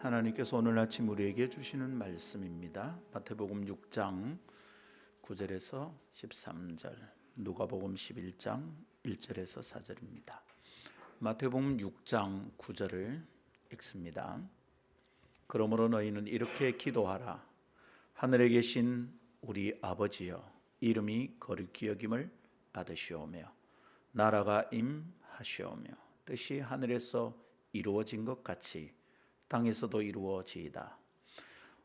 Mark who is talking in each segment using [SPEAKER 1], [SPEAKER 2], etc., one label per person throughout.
[SPEAKER 1] 하나님께서 오늘 아침 우리에게 주시는 말씀입니다. 마태복음 6장 9절에서 13절, 누가복음 11장 1절에서 4절입니다. 마태복음 6장 9절을 읽습니다. 그러므로 너희는 이렇게 기도하라. 하늘에 계신 우리 아버지여, 이름이 거룩히 여김을 받으시오며 나라가 임하시오며 뜻이 하늘에서 이루어진 것 같이 땅에서도 이루어지이다.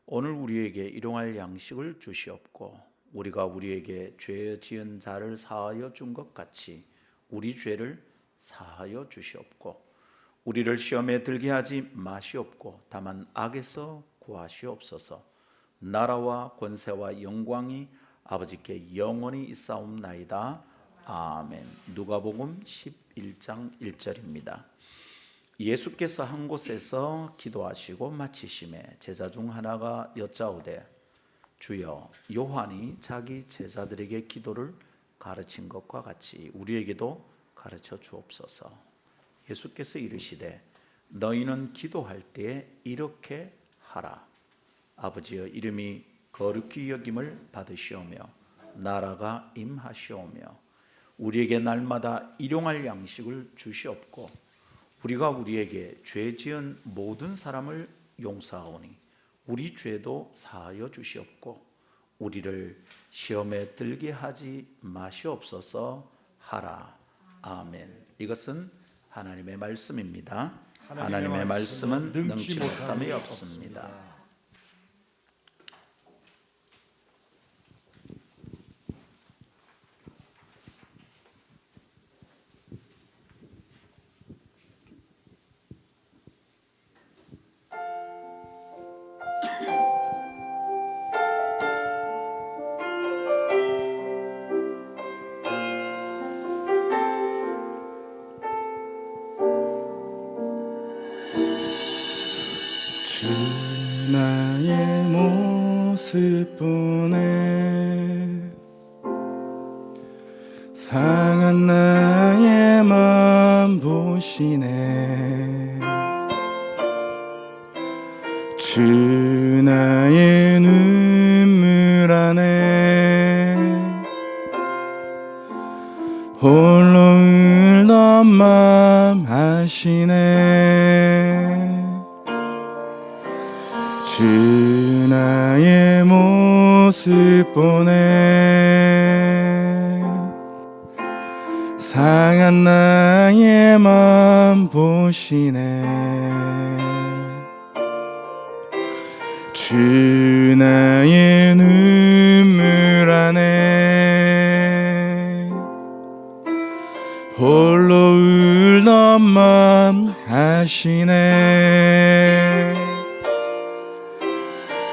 [SPEAKER 1] 오늘 우리에게 일용할 양식을 주시옵고 우리가 우리에게 죄 지은 자를 사하여 준 것 같이 우리 죄를 사하여 주시옵고 우리를 시험에 들게 하지 마시옵고 다만 악에서 구하시옵소서. 나라와 권세와 영광이 아버지께 영원히 있사옵나이다. 아멘. 누가복음 11장 1절입니다. 예수께서 한 곳에서 기도하시고 마치심에 제자 중 하나가 여짜오되 주여, 요한이 자기 제자들에게 기도를 가르친 것과 같이 우리에게도 가르쳐 주옵소서. 예수께서 이르시되 너희는 기도할 때에 이렇게 하라. 아버지여, 이름이 거룩히 여김을 받으시오며 나라가 임하시오며 우리에게 날마다 일용할 양식을 주시옵고 우리가 우리에게 죄 지은 모든 사람을 용서하오니 우리 죄도 사하여 주시옵고 우리를 시험에 들게 하지 마시옵소서 하라. 아멘. 이것은 하나님의 말씀입니다. 하나님의 말씀은 능치 못함이 없습니다.
[SPEAKER 2] 주 나의 모습 보네 상한 나의 맘 보시네 주 나의 눈물 안에 홀로 울던 맘 아시네 주 나의 모습 보네 상한 나의 맘 보시네 주 나의 눈물 안에 홀로 울던 맘 아시네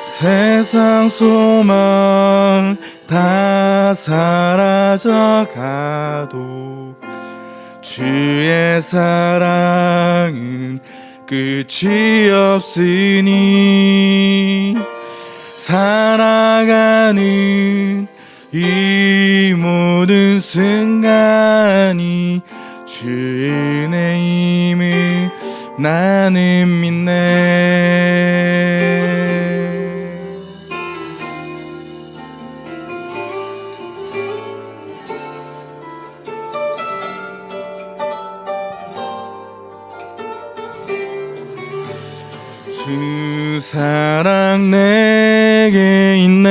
[SPEAKER 2] 세상 소망 다 사라져 가도 주의 사랑은 끝이 없으니 살아가는 이 모든 순간이 주의 은혜임을 나는 믿네. 주 사랑 내게 있네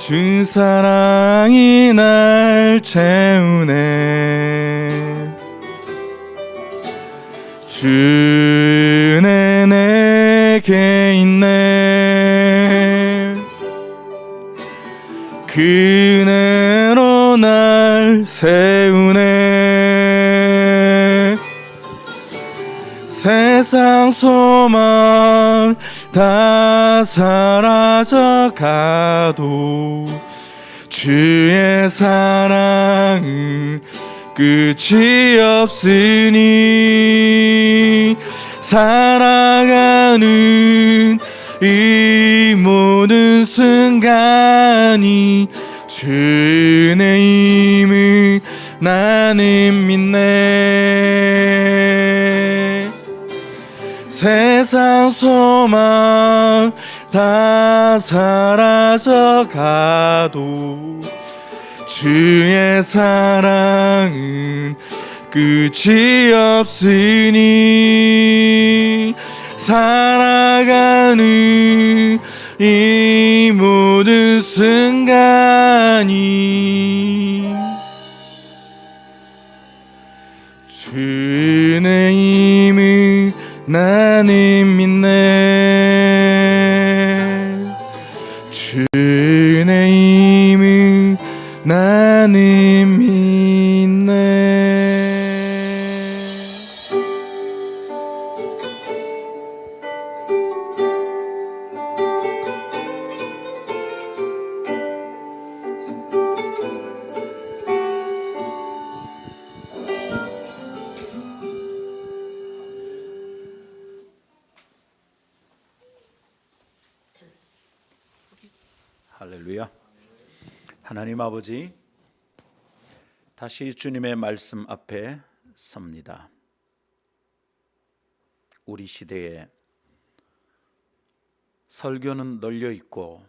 [SPEAKER 2] 주 사랑이 날 채우네 주 은혜 내게 있네 그 은혜로 날 세우네 세상 소망 다 사라져 가도 주의 사랑은 끝이 없으니 살아가는 이 모든 순간이 주 은혜임을 나는 믿네. 세상 소망 다 사라져 가도 주의 사랑은 끝이 없으니 살아가는 이 모든 순간이 주의 힘을 나는 믿네. 주의 힘을 나는 믿네.
[SPEAKER 1] 할렐루야. 하나님 아버지, 다시 주님의 말씀 앞에 섭니다. 우리 시대에 설교는 널려 있고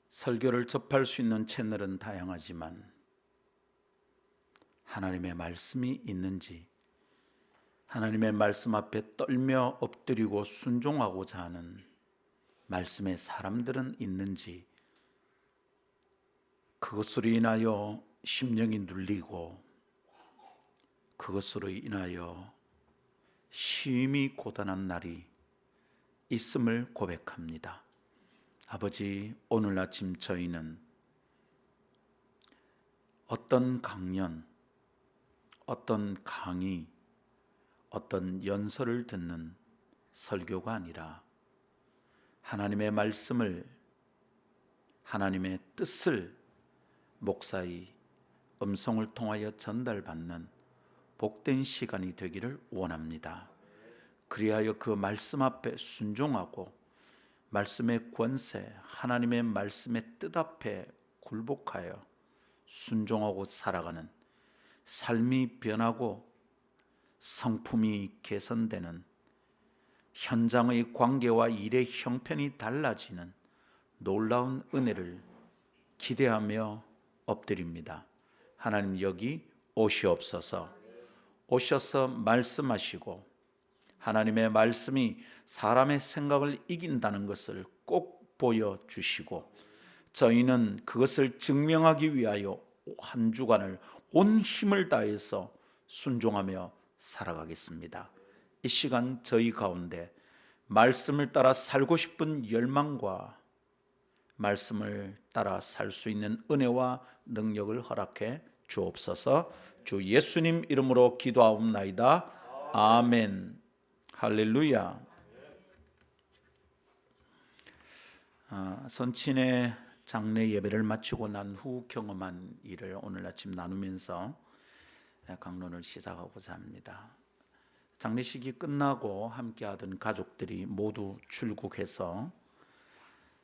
[SPEAKER 1] 설교를 접할 수 있는 채널은 다양하지만 하나님의 말씀이 있는지, 하나님의 말씀 앞에 떨며 엎드리고 순종하고자 하는 말씀의 사람들은 있는지, 그것으로 인하여 심령이 눌리고 그것으로 인하여 심히 고단한 날이 있음을 고백합니다. 아버지, 오늘 아침 저희는 어떤 강연, 어떤 강의, 어떤 연설을 듣는 설교가 아니라 하나님의 말씀을, 하나님의 뜻을 목사의 음성을 통하여 전달받는 복된 시간이 되기를 원합니다. 그리하여 그 말씀 앞에 순종하고 말씀의 권세, 하나님의 말씀의 뜻 앞에 굴복하여 순종하고 살아가는 삶이 변하고 성품이 개선되는, 현장의 관계와 일의 형편이 달라지는 놀라운 은혜를 기대하며 엎드립니다. 하나님, 여기 오시옵소서. 오셔서 말씀하시고 하나님의 말씀이 사람의 생각을 이긴다는 것을 꼭 보여주시고 저희는 그것을 증명하기 위하여 한 주간을 온 힘을 다해서 순종하며 살아가겠습니다. 이 시간 저희 가운데 말씀을 따라 살고 싶은 열망과 말씀을 따라 살 수 있는 은혜와 능력을 허락해 주옵소서. 주 예수님 이름으로 기도하옵나이다. 아멘. 할렐루야. 선친의 장례 예배를 마치고 난 후 경험한 일을 오늘 아침 나누면서 강론을 시작하고자 합니다. 장례식이 끝나고 함께하던 가족들이 모두 출국해서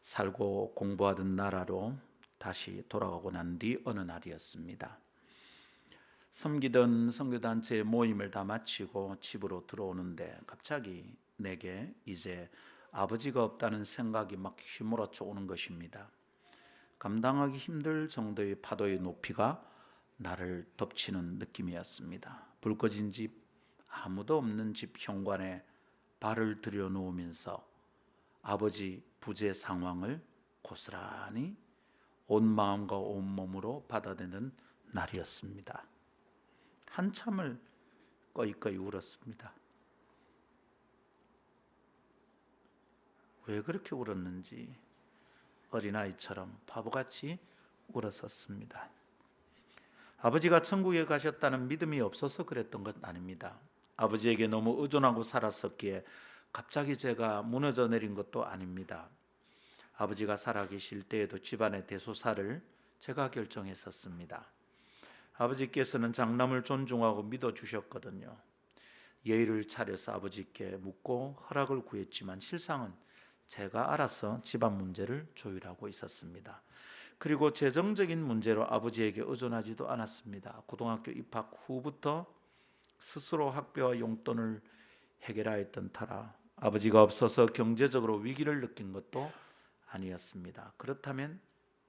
[SPEAKER 1] 살고 공부하던 나라로 다시 돌아가고 난 뒤 어느 날이었습니다. 섬기던 선교단체 모임을 다 마치고 집으로 들어오는데 갑자기 내게 이제 아버지가 없다는 생각이 막 휘몰아쳐 오는 것입니다. 감당하기 힘들 정도의 파도의 높이가 나를 덮치는 느낌이었습니다. 불 꺼진 집, 아무도 없는 집 현관에 발을 들여놓으면서 아버지 부재 상황을 고스란히 온 마음과 온 몸으로 받아내는 날이었습니다. 한참을 꺼이꺼이 울었습니다. 왜 그렇게 울었는지 어린아이처럼 바보같이 울었었습니다. 아버지가 천국에 가셨다는 믿음이 없어서 그랬던 것 아닙니다. 아버지에게 너무 의존하고 살았었기에 갑자기 제가 무너져 내린 것도 아닙니다. 아버지가 살아계실 때에도 집안의 대소사를 제가 결정했었습니다. 아버지께서는 장남을 존중하고 믿어주셨거든요. 예의를 차려서 아버지께 묻고 허락을 구했지만 실상은 제가 알아서 집안 문제를 조율하고 있었습니다. 그리고 재정적인 문제로 아버지에게 의존하지도 않았습니다. 고등학교 입학 후부터 스스로 학비와 용돈을 해결하였던 터라 아버지가 없어서 경제적으로 위기를 느낀 것도 아니었습니다. 그렇다면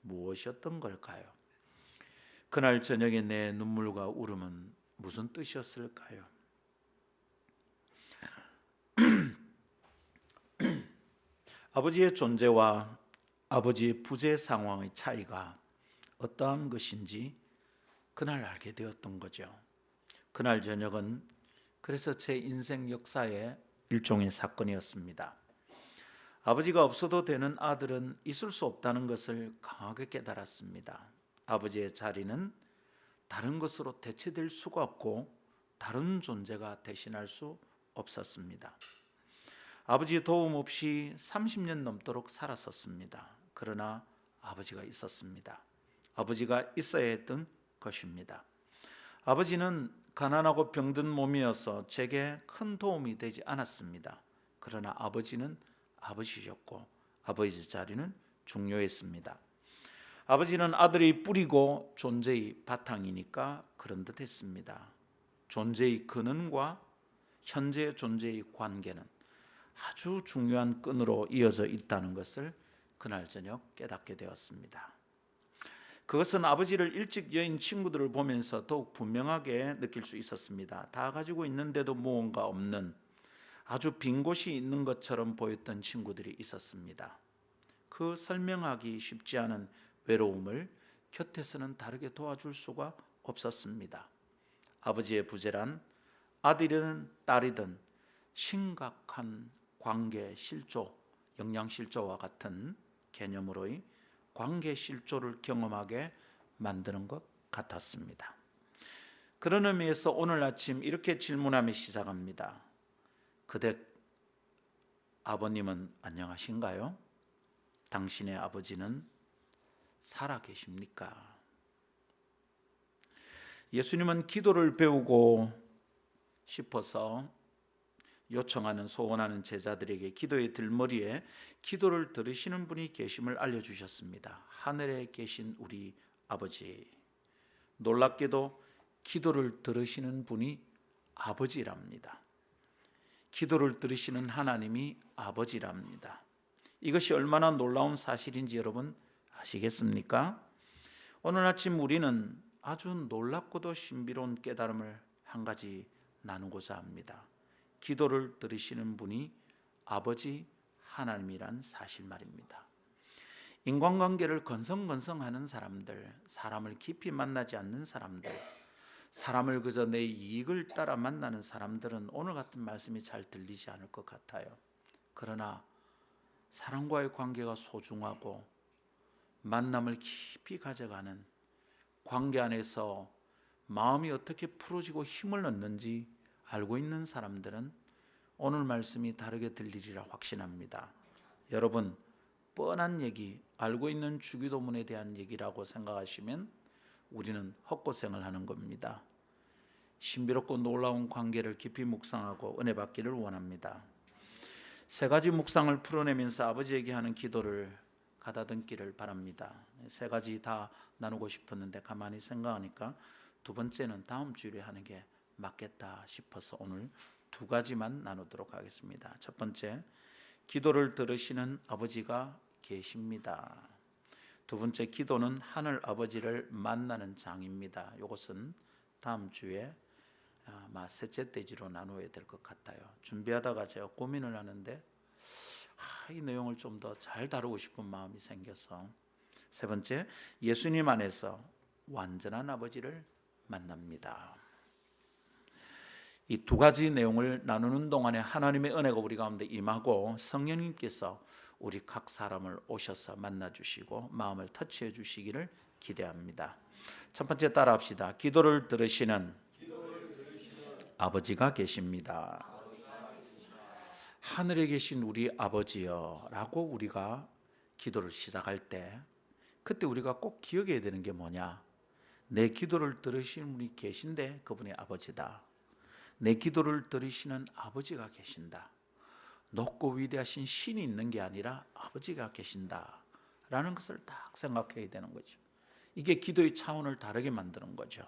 [SPEAKER 1] 무엇이었던 걸까요? 그날 저녁에 내 눈물과 울음은 무슨 뜻이었을까요? 아버지의 존재와 아버지의 부재 상황의 차이가 어떠한 것인지 그날 알게 되었던 거죠. 그날 저녁은 그래서 제 인생 역사의 일종의 사건이었습니다. 아버지가 없어도 되는 아들은 있을 수 없다는 것을 강하게 깨달았습니다. 아버지의 자리는 다른 것으로 대체될 수가 없고 다른 존재가 대신할 수 없었습니다. 아버지의 도움 없이 30년 넘도록 살았었습니다. 그러나 아버지가 있었습니다. 아버지가 있어야 했던 것입니다. 아버지는 가난하고 병든 몸이어서 제게 큰 도움이 되지 않았습니다. 그러나 아버지는 아버지셨고 아버지 자리는 중요했습니다. 아버지는 아들의 뿌리고 존재의 바탕이니까 그런 듯 했습니다. 존재의 근원과 현재 존재의 관계는 아주 중요한 끈으로 이어져 있다는 것을 그날 저녁 깨닫게 되었습니다. 그것은 아버지를 일찍 여인 친구들을 보면서 더욱 분명하게 느낄 수 있었습니다. 다 가지고 있는데도 무언가 없는 아주 빈 곳이 있는 것처럼 보였던 친구들이 있었습니다. 그 설명하기 쉽지 않은 외로움을 곁에서는 다르게 도와줄 수가 없었습니다. 아버지의 부재란 아들이든 딸이든 심각한 관계 실조, 영양 실조와 같은 개념으로의 관계 실조를 경험하게 만드는 것 같았습니다. 그런 의미에서 오늘 아침 이렇게 질문하며 시작합니다. 그대 아버님은 안녕하신가요? 당신의 아버지는 살아 계십니까? 예수님은 기도를 배우고 싶어서 요청하는 소원하는 제자들에게 기도의 들머리에 기도를 들으시는 분이 계심을 알려주셨습니다. 하늘에 계신 우리 아버지. 놀랍게도 기도를 들으시는 분이 아버지랍니다. 기도를 들으시는 하나님이 아버지랍니다. 이것이 얼마나 놀라운 사실인지 여러분 아시겠습니까? 오늘 아침 우리는 아주 놀랍고도 신비로운 깨달음을 한 가지 나누고자 합니다. 기도를 들으시는 분이 아버지 하나님이란 사실 말입니다. 인간관계를 건성건성하는 사람들, 사람을 깊이 만나지 않는 사람들, 사람을 그저 내 이익을 따라 만나는 사람들은 오늘 같은 말씀이 잘 들리지 않을 것 같아요. 그러나 사람과의 관계가 소중하고 만남을 깊이 가져가는 관계 안에서 마음이 어떻게 풀어지고 힘을 얻는지 알고 있는 사람들은 오늘 말씀이 다르게 들리리라 확신합니다. 여러분, 뻔한 얘기, 알고 있는 주기도문에 대한 얘기라고 생각하시면 우리는 헛고생을 하는 겁니다. 신비롭고 놀라운 관계를 깊이 묵상하고 은혜 받기를 원합니다. 세 가지 묵상을 풀어내면서 아버지에게 하는 기도를 가다듬기를 바랍니다. 세 가지 다 나누고 싶었는데 가만히 생각하니까 두 번째는 다음 주일에 하는 게 맞겠다 싶어서 오늘 두 가지만 나누도록 하겠습니다. 첫 번째, 기도를 들으시는 아버지가 계십니다. 두 번째, 기도는 하늘 아버지를 만나는 장입니다. 이것은 다음 주에 아마 셋째 대지로 나누어야 될 것 같아요. 준비하다가 제가 고민을 하는데 이 내용을 좀 더 잘 다루고 싶은 마음이 생겨서. 세 번째, 예수님 안에서 완전한 아버지를 만납니다. 이 두 가지 내용을 나누는 동안에 하나님의 은혜가 우리 가운데 임하고 성령님께서 우리 각 사람을 오셔서 만나주시고 마음을 터치해 주시기를 기대합니다. 첫 번째 따라합시다. 기도를 들으시는 아버지가 계십니다. 하늘에 계신 우리 아버지여 라고 우리가 기도를 시작할 때 그때 우리가 꼭 기억해야 되는 게 뭐냐? 내 기도를 들으시는 분이 계신데 그분이 아버지다. 내 기도를 들으시는 아버지가 계신다. 높고 위대하신 신이 있는 게 아니라 아버지가 계신다 라는 것을 딱 생각해야 되는 거죠. 이게 기도의 차원을 다르게 만드는 거죠.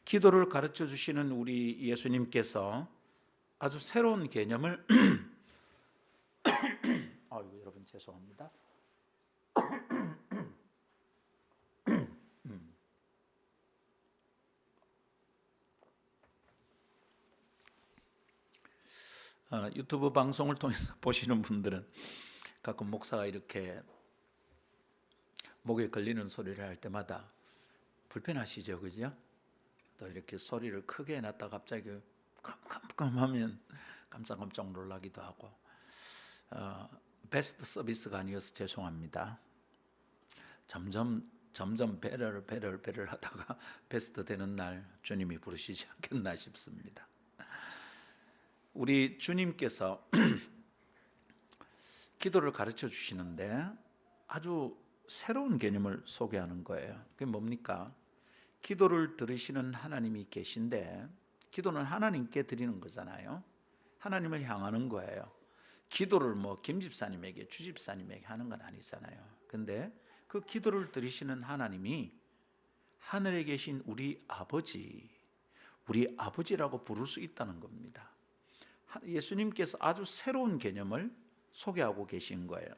[SPEAKER 1] 기도를 가르쳐 주시는 우리 예수님께서 아주 새로운 개념을 아이고 여러분 죄송합니다. 유튜브 방송을 통해서 보시는 분들은 가끔 목사가 이렇게 목에 걸리는 소리를 할 때마다 불편하시죠, 그죠? 또 이렇게 소리를 크게 해놨다 갑자기 깜깜깜하면 깜짝깜짝 놀라기도 하고 베스트 서비스가 아니어서 죄송합니다. 점점 배를 하다가 베스트 되는 날 주님이 부르시지 않겠나 싶습니다. 우리 주님께서 기도를 가르쳐 주시는데 아주 새로운 개념을 소개하는 거예요. 그게 뭡니까? 기도를 들으시는 하나님이 계신데 기도는 하나님께 드리는 거잖아요. 하나님을 향하는 거예요. 기도를 김 집사님에게 주 집사님에게 하는 건 아니잖아요. 근데 그 기도를 들으시는 하나님이 하늘에 계신 우리 아버지라고 부를 수 있다는 겁니다. 예수님께서 아주 새로운 개념을 소개하고 계신 거예요.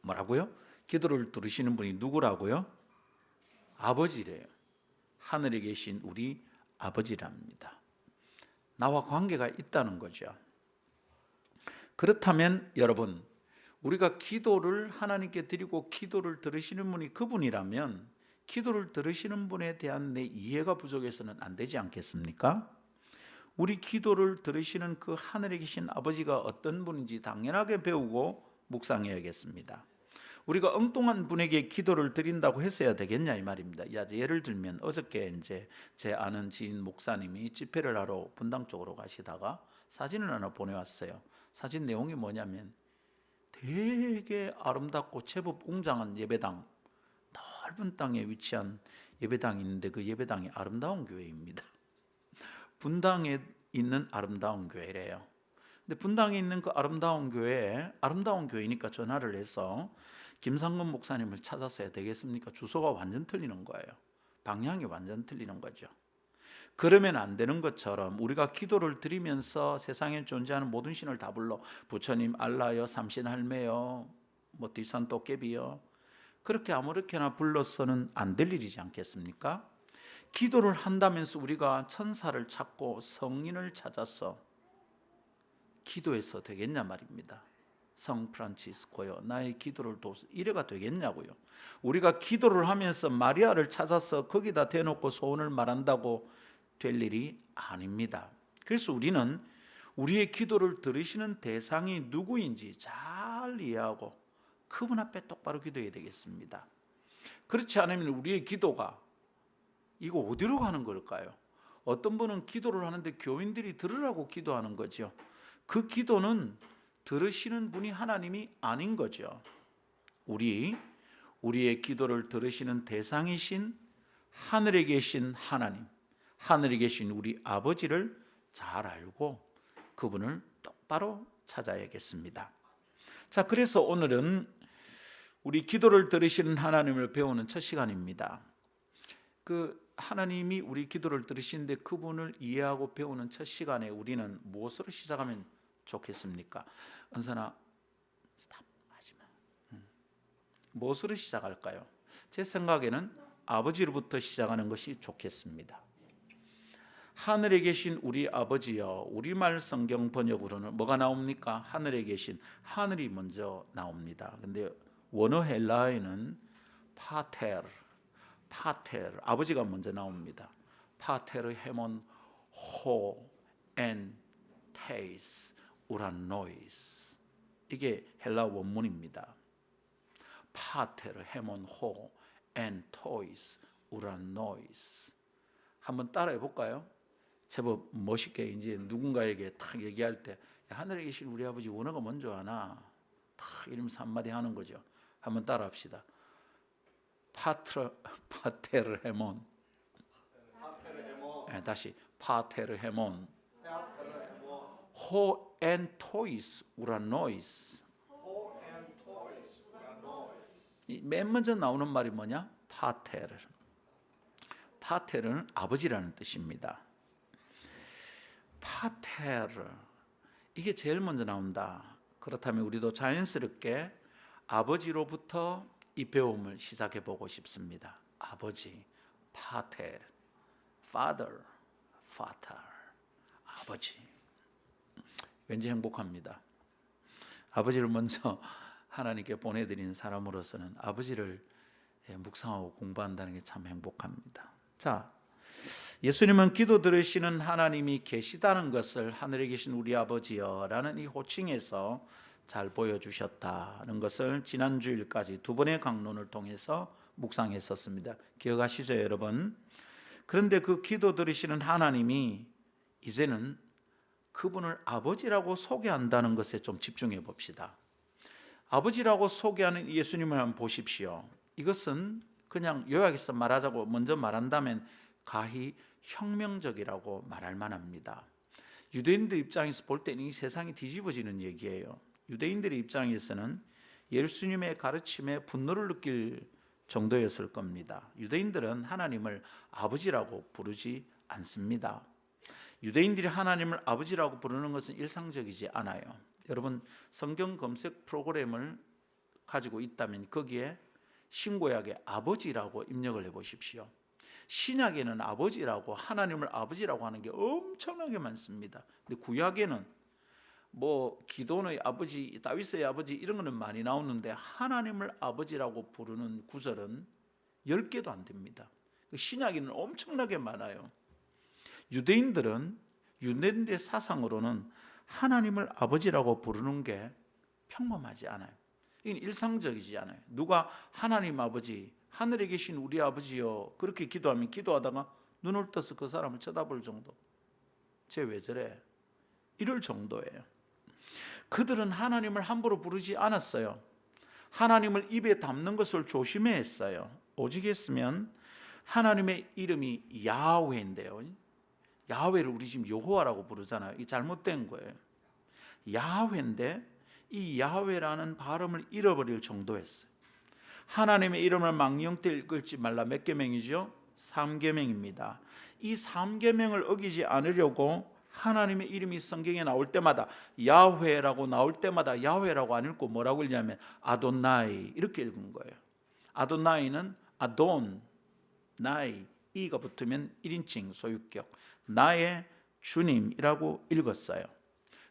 [SPEAKER 1] 뭐라고요? 기도를 들으시는 분이 누구라고요? 아버지래요. 하늘에 계신 우리 아버지랍니다. 나와 관계가 있다는 거죠. 그렇다면 여러분, 우리가 기도를 하나님께 드리고 기도를 들으시는 분이 그분이라면 기도를 들으시는 분에 대한 내 이해가 부족해서는 안 되지 않겠습니까? 우리 기도를 들으시는 그 하늘에 계신 아버지가 어떤 분인지 당연하게 배우고 묵상해야겠습니다. 우리가 엉뚱한 분에게 기도를 드린다고 했어야 되겠냐 이 말입니다. 예를 들면 어저께 이제 제 아는 지인 목사님이 집회를 하러 분당 쪽으로 가시다가 사진을 하나 보내왔어요. 사진 내용이 뭐냐면 되게 아름답고 제법 웅장한 예배당, 넓은 땅에 위치한 예배당이 있는데 그 예배당이 아름다운 교회입니다. 분당에 있는 아름다운 교회래요. 근데 분당에 있는 그 아름다운 교회에 아름다운 교회니까 전화를 해서 김상근 목사님을 찾았어야 되겠습니까? 주소가 완전 틀리는 거예요. 방향이 완전 틀리는 거죠. 그러면 안 되는 것처럼 우리가 기도를 드리면서 세상에 존재하는 모든 신을 다 불러 부처님, 알라요, 삼신할매요, 뒷산 도깨비요, 그렇게 아무렇게나 불러서는 안 될 일이지 않겠습니까? 기도를 한다면서 우리가 천사를 찾고 성인을 찾아서 기도해서 되겠냐 말입니다. 성 프란치스코요, 나의 기도를 도우소, 이래가 되겠냐고요. 우리가 기도를 하면서 마리아를 찾아서 거기다 대놓고 소원을 말한다고 될 일이 아닙니다. 그래서 우리는 우리의 기도를 들으시는 대상이 누구인지 잘 이해하고 그분 앞에 똑바로 기도해야 되겠습니다. 그렇지 않으면 우리의 기도가 이거 어디로 가는 걸까요? 어떤 분은 기도를 하는데 교인들이 들으라고 기도하는 거죠. 그 기도는 들으시는 분이 하나님이 아닌 거죠. 우리의 기도를 들으시는 대상이신 하늘에 계신 하나님, 하늘에 계신 우리 아버지를 잘 알고 그분을 똑바로 찾아야겠습니다. 자, 그래서 오늘은 우리 기도를 들으시는 하나님을 배우는 첫 시간입니다. 그 하나님이 우리 기도를 들으시는데 그분을 이해하고 배우는 첫 시간에 우리는 무엇으로 시작하면 좋겠습니까? 은선아, 스탑 하지 마. 무엇으로 시작할까요? 제 생각에는 아버지로부터 시작하는 것이 좋겠습니다. 하늘에 계신 우리 아버지여, 우리말 성경 번역으로는 뭐가 나옵니까? 하늘에 계신, 하늘이 먼저 나옵니다. 근데 원어 헬라어에는 파테르, 아버지가 먼저 나옵니다. 파테르 헤몬 호 엔 테이스 우라노이스, 이게 헬라 원문입니다. 파테르 헤몬 호 엔 토이스 우라노이스. 한번 따라해 볼까요? 제법 멋있게 이제 누군가에게 탁 얘기할 때 하늘에 계신 우리 아버지 원어가 먼저 하나 탁 이러면서 한마디 하는 거죠. 한번 따라합시다. 파테르 헤몬. 다시 파테르 헤몬 호 엔 토이스 우라노이스. 맨 먼저 나오는 말이 뭐냐? 파테르. 파테르는 아버지라는 뜻입니다. 파테르, 이게 제일 먼저 나온다. 그렇다면 우리도 자연스럽게 아버지로부터 이 배움을 시작해 보고 싶습니다. 아버지, 파테르, father, 아버지. 왠지 행복합니다. 아버지를 먼저 하나님께 보내드린 사람으로서는 아버지를 묵상하고 공부한다는 게 참 행복합니다. 자, 예수님은 기도 들으시는 하나님이 계시다는 것을 하늘에 계신 우리 아버지여 라는 이 호칭에서 잘 보여주셨다는 것을 지난 주일까지 두 번의 강론을 통해서 묵상했었습니다. 기억하시죠, 여러분? 그런데 그 기도 들으시는 하나님이 이제는 그분을 아버지라고 소개한다는 것에 좀 집중해 봅시다. 아버지라고 소개하는 예수님을 한번 보십시오. 이것은 그냥 요약해서 말하자고 먼저 말한다면 가히 혁명적이라고 말할 만합니다. 유대인들 입장에서 볼 때는 이 세상이 뒤집어지는 얘기예요. 유대인들의 입장에서는 예수님의 가르침에 분노를 느낄 정도였을 겁니다. 유대인들은 하나님을 아버지라고 부르지 않습니다. 유대인들이 하나님을 아버지라고 부르는 것은 일상적이지 않아요. 여러분, 성경 검색 프로그램을 가지고 있다면 거기에 신구약에 아버지라고 입력을 해보십시오. 신약에는 아버지라고, 하나님을 아버지라고 하는 게 엄청나게 많습니다. 근데 구약에는 뭐 기도의 아버지, 다윗의 아버지 이런 거는 많이 나오는데 하나님을 아버지라고 부르는 구절은 10개도 안 됩니다. 신약에는 엄청나게 많아요. 유대인들의 사상으로는 하나님을 아버지라고 부르는 게 평범하지 않아요. 이건 일상적이지 않아요. 누가 하나님 아버지, 하늘에 계신 우리 아버지요 그렇게 기도하면 기도하다가 눈을 떠서 그 사람을 쳐다볼 정도, 쟤 왜 저래? 이럴 정도예요. 그들은 하나님을 함부로 부르지 않았어요. 하나님을 입에 담는 것을 조심했어요. 오직 했으면 하나님의 이름이 야훼인데요, 야훼를 우리 지금 여호와라고 부르잖아요. 이게 잘못된 거예요. 야훼인데 이 야훼라는 발음을 잃어버릴 정도였어요. 하나님의 이름을 망령때 읽지 말라 몇 계명이죠? 3계명입니다. 이 3계명을 어기지 않으려고 하나님의 이름이 성경에 나올 때마다 야훼라고 나올 때마다 야훼라고 안 읽고 뭐라고 읽냐면 아도나이 이렇게 읽은 거예요. 아도나이는 아돈, 나이, 이가 붙으면 1인칭 소유격, 나의 주님이라고 읽었어요.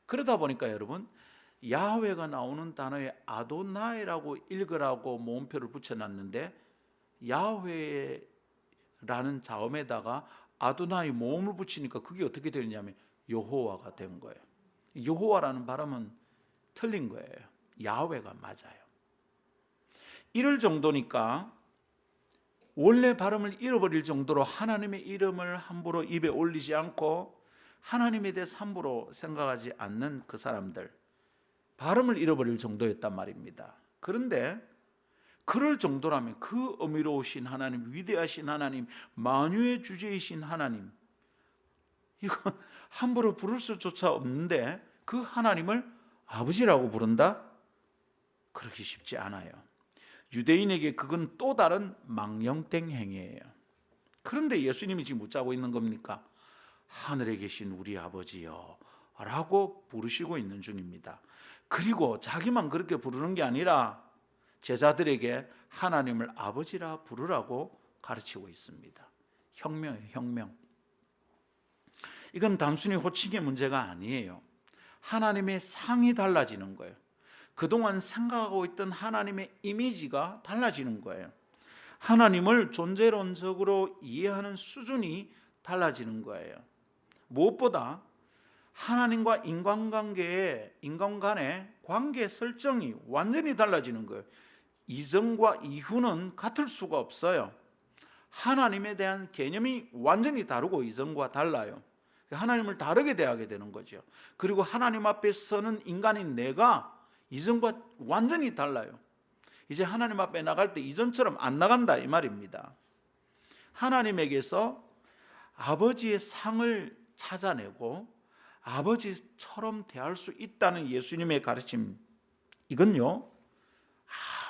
[SPEAKER 1] 그러다 보니까 여러분, 야훼가 나오는 단어에 아도나이라고 읽으라고 모음표를 붙여놨는데 야훼라는 자음에다가 아도나이 모음을 붙이니까 그게 어떻게 되느냐면 여호와가 된 거예요. 여호와라는 발음은 틀린 거예요. 야훼가 맞아요. 이럴 정도니까 원래 발음을 잃어버릴 정도로 하나님의 이름을 함부로 입에 올리지 않고 하나님에 대해서 함부로 생각하지 않는 그 사람들, 발음을 잃어버릴 정도였단 말입니다. 그런데 그럴 정도라면 그 어미로우신 하나님, 위대하신 하나님, 만유의 주제이신 하나님, 이건 함부로 부를 수조차 없는데 그 하나님을 아버지라고 부른다? 그렇게 쉽지 않아요. 유대인에게 그건 또 다른 망령된 행위예요. 그런데 예수님이 지금 묻자고 있는 겁니까? 하늘에 계신 우리 아버지요 라고 부르시고 있는 중입니다. 그리고 자기만 그렇게 부르는 게 아니라 제자들에게 하나님을 아버지라 부르라고 가르치고 있습니다. 혁명이에요, 혁명. 이건 단순히 호칭의 문제가 아니에요. 하나님의 상이 달라지는 거예요. 그동안 생각하고 있던 하나님의 이미지가 달라지는 거예요. 하나님을 존재론적으로 이해하는 수준이 달라지는 거예요. 무엇보다 하나님과 인간 간의 관계 설정이 완전히 달라지는 거예요. 이전과 이후는 같을 수가 없어요. 하나님에 대한 개념이 완전히 다르고 이전과 달라요. 하나님을 다르게 대하게 되는 거죠. 그리고 하나님 앞에 서는 인간인 내가 이전과 완전히 달라요. 이제 하나님 앞에 나갈 때 이전처럼 안 나간다 이 말입니다. 하나님에게서 아버지의 상을 찾아내고 아버지처럼 대할 수 있다는 예수님의 가르침, 이건요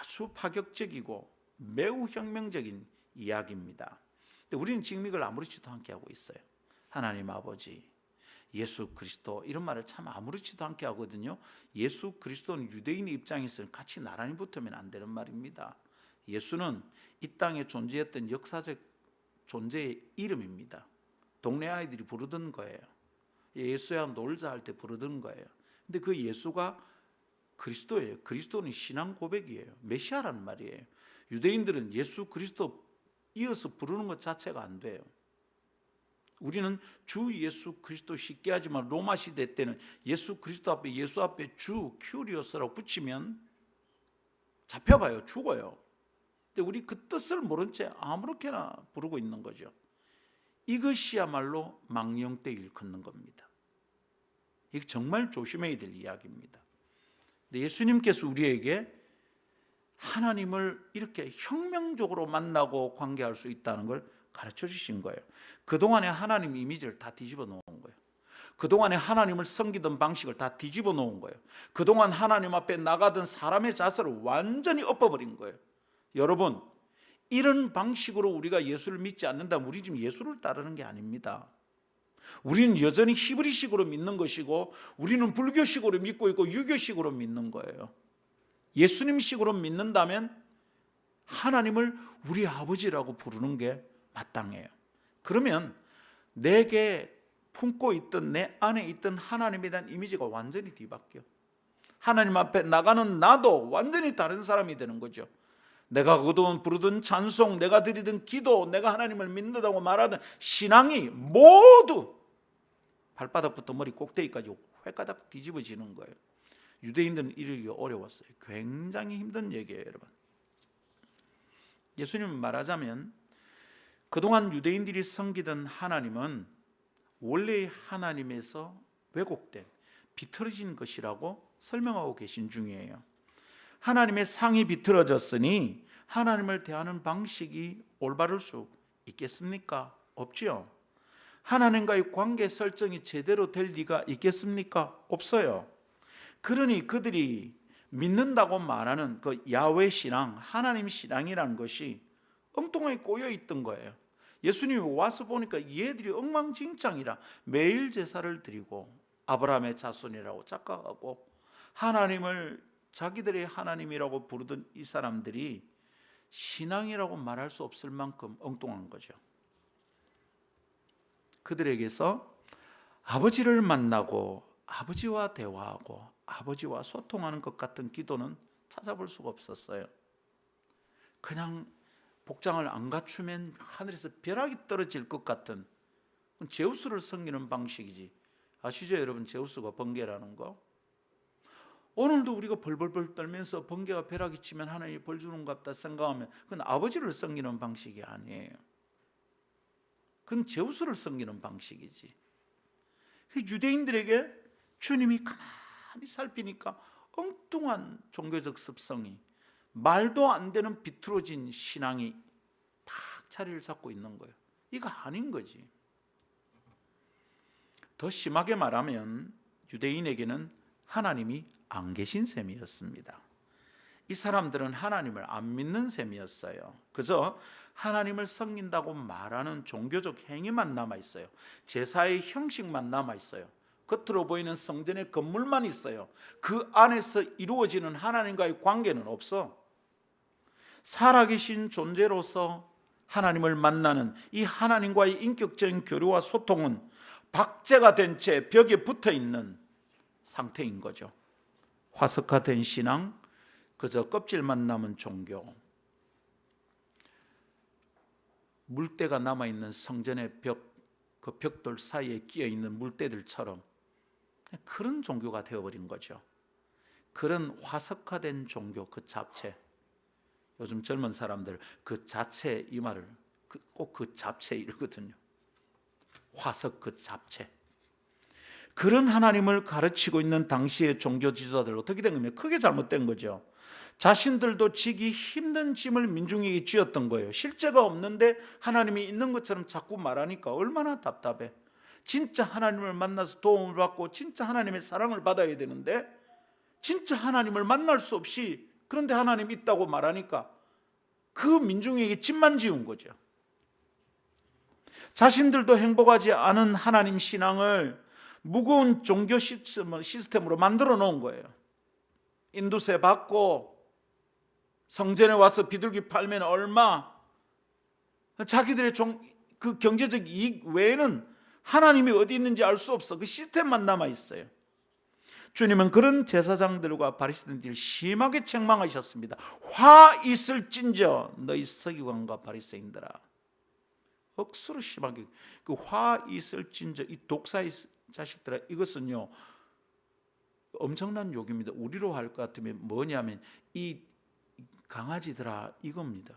[SPEAKER 1] 아주 파격적이고 매우 혁명적인 이야기입니다. 근데 우리는 지금 이걸 아무렇지도 않게 하고 있어요. 하나님 아버지, 예수 그리스도 이런 말을 참 아무렇지도 않게 하거든요. 예수 그리스도는 유대인의 입장에서는 같이 나란히 붙으면 안 되는 말입니다. 예수는 이 땅에 존재했던 역사적 존재의 이름입니다. 동네 아이들이 부르던 거예요. 예수야 놀자 할 때 부르던 거예요. 근데 그 예수가 그리스도예요. 그리스도는 신앙 고백이에요. 메시아라는 말이에요. 유대인들은 예수 그리스도 이어서 부르는 것 자체가 안 돼요. 우리는 주 예수 그리스도 쉽게 하지만 로마 시대 때는 예수 그리스도 앞에 예수 앞에 주 큐리오스라고 붙이면 잡혀가요. 죽어요. 근데 우리 그 뜻을 모른 채 아무렇게나 부르고 있는 거죠. 이것이야말로 망령 때 일컫는 겁니다. 이게 정말 조심해야 될 이야기입니다. 근데 예수님께서 우리에게 하나님을 이렇게 혁명적으로 만나고 관계할 수 있다는 걸 가르쳐 주신 거예요. 그동안의 하나님 이미지를 다 뒤집어 놓은 거예요. 그동안에 하나님을 섬기던 방식을 다 뒤집어 놓은 거예요. 그동안 하나님 앞에 나가던 사람의 자세를 완전히 엎어버린 거예요. 여러분, 이런 방식으로 우리가 예수를 믿지 않는다면 우리 지금 예수를 따르는 게 아닙니다. 우리는 여전히 히브리식으로 믿는 것이고 우리는 불교식으로 믿고 있고 유교식으로 믿는 거예요. 예수님식으로 믿는다면 하나님을 우리 아버지라고 부르는 게 마땅해요. 그러면 내게 품고 있던 내 안에 있던 하나님에 대한 이미지가 완전히 뒤바뀌어. 하나님 앞에 나가는 나도 완전히 다른 사람이 되는 거죠. 내가 그동안 부르던 찬송, 내가 드리던 기도, 내가 하나님을 믿는다고 말하던 신앙이 모두 발바닥부터 머리 꼭대기까지 획가닥 뒤집어지는 거예요. 유대인들은 이러기 어려웠어요. 굉장히 힘든 얘기예요, 여러분. 예수님은 말하자면 그동안 유대인들이 섬기던 하나님은 원래의 하나님에서 왜곡된 비틀어진 것이라고 설명하고 계신 중이에요. 하나님의 상이 비틀어졌으니 하나님을 대하는 방식이 올바를 수 있겠습니까? 없죠. 하나님과의 관계 설정이 제대로 될 리가 있겠습니까? 없어요. 그러니 그들이 믿는다고 말하는 그 야훼 신앙, 하나님 신앙이라는 것이 엉뚱하게 꼬여 있던 거예요. 예수님이 와서 보니까 얘들이 엉망진창이라 매일 제사를 드리고 아브라함의 자손이라고 착각하고 하나님을 자기들의 하나님이라고 부르던 이 사람들이 신앙이라고 말할 수 없을 만큼 엉뚱한 거죠. 그들에게서 아버지를 만나고 아버지와 대화하고 아버지와 소통하는 것 같은 기도는 찾아볼 수가 없었어요. 그냥 복장을 안 갖추면 하늘에서 벼락이 떨어질 것 같은 제우스를 섬기는 방식이지. 아시죠 여러분, 제우스가 번개라는 거? 오늘도 우리가 벌벌벌 떨면서 번개가 벼락이 치면 하나님이 벌 주는 것 같다 생각하면 그건 아버지를 섬기는 방식이 아니에요. 그건 제우스를 섬기는 방식이지. 유대인들에게 주님이 가만히 살피니까 엉뚱한 종교적 습성이, 말도 안 되는 비틀어진 신앙이 탁 자리를 잡고 있는 거예요. 이거 아닌 거지. 더 심하게 말하면 유대인에게는 하나님이 안 계신 셈이었습니다. 이 사람들은 하나님을 안 믿는 셈이었어요. 그저 하나님을 섬긴다고 말하는 종교적 행위만 남아있어요. 제사의 형식만 남아있어요. 겉으로 보이는 성전의 건물만 있어요. 그 안에서 이루어지는 하나님과의 관계는 없어. 살아계신 존재로서 하나님을 만나는 이 하나님과의 인격적인 교류와 소통은 박제가 된 채 벽에 붙어있는 상태인 거죠. 화석화된 신앙, 그저 껍질만 남은 종교. 물때가 남아있는 성전의 벽, 그 벽돌 사이에 끼어있는 물때들처럼 그런 종교가 되어버린 거죠. 그런 화석화된 종교 그 자체. 요즘 젊은 사람들 그 자체 이 말을 꼭 그 잡채 이러거든요. 화석 그 잡채. 그런 하나님을 가르치고 있는 당시의 종교 지도자들 어떻게 된 거냐면 크게 잘못된 거죠. 자신들도 지기 힘든 짐을 민중에게 쥐었던 거예요. 실제가 없는데 하나님이 있는 것처럼 자꾸 말하니까 얼마나 답답해. 진짜 하나님을 만나서 도움을 받고 진짜 하나님의 사랑을 받아야 되는데 진짜 하나님을 만날 수 없이 그런데 하나님이 있다고 말하니까 그 민중에게 짐만 지운 거죠. 자신들도 행복하지 않은 하나님 신앙을 무거운 종교 시스템으로 만들어 놓은 거예요. 인두세 받고 성전에 와서 비둘기 팔면 얼마, 자기들의 그 경제적 이익 외에는 하나님이 어디 있는지 알 수 없어. 그 시스템만 남아 있어요. 주님은 그런 제사장들과 바리새인들을 심하게 책망하셨습니다. 화 있을진저 너희 서기관과 바리새인들아. 억수로 심하게 그 화 있을진저, 이 독사의 자식들아, 이것은요 엄청난 욕입니다. 우리로 할 것 같으면 뭐냐면 이 강아지들아 이겁니다.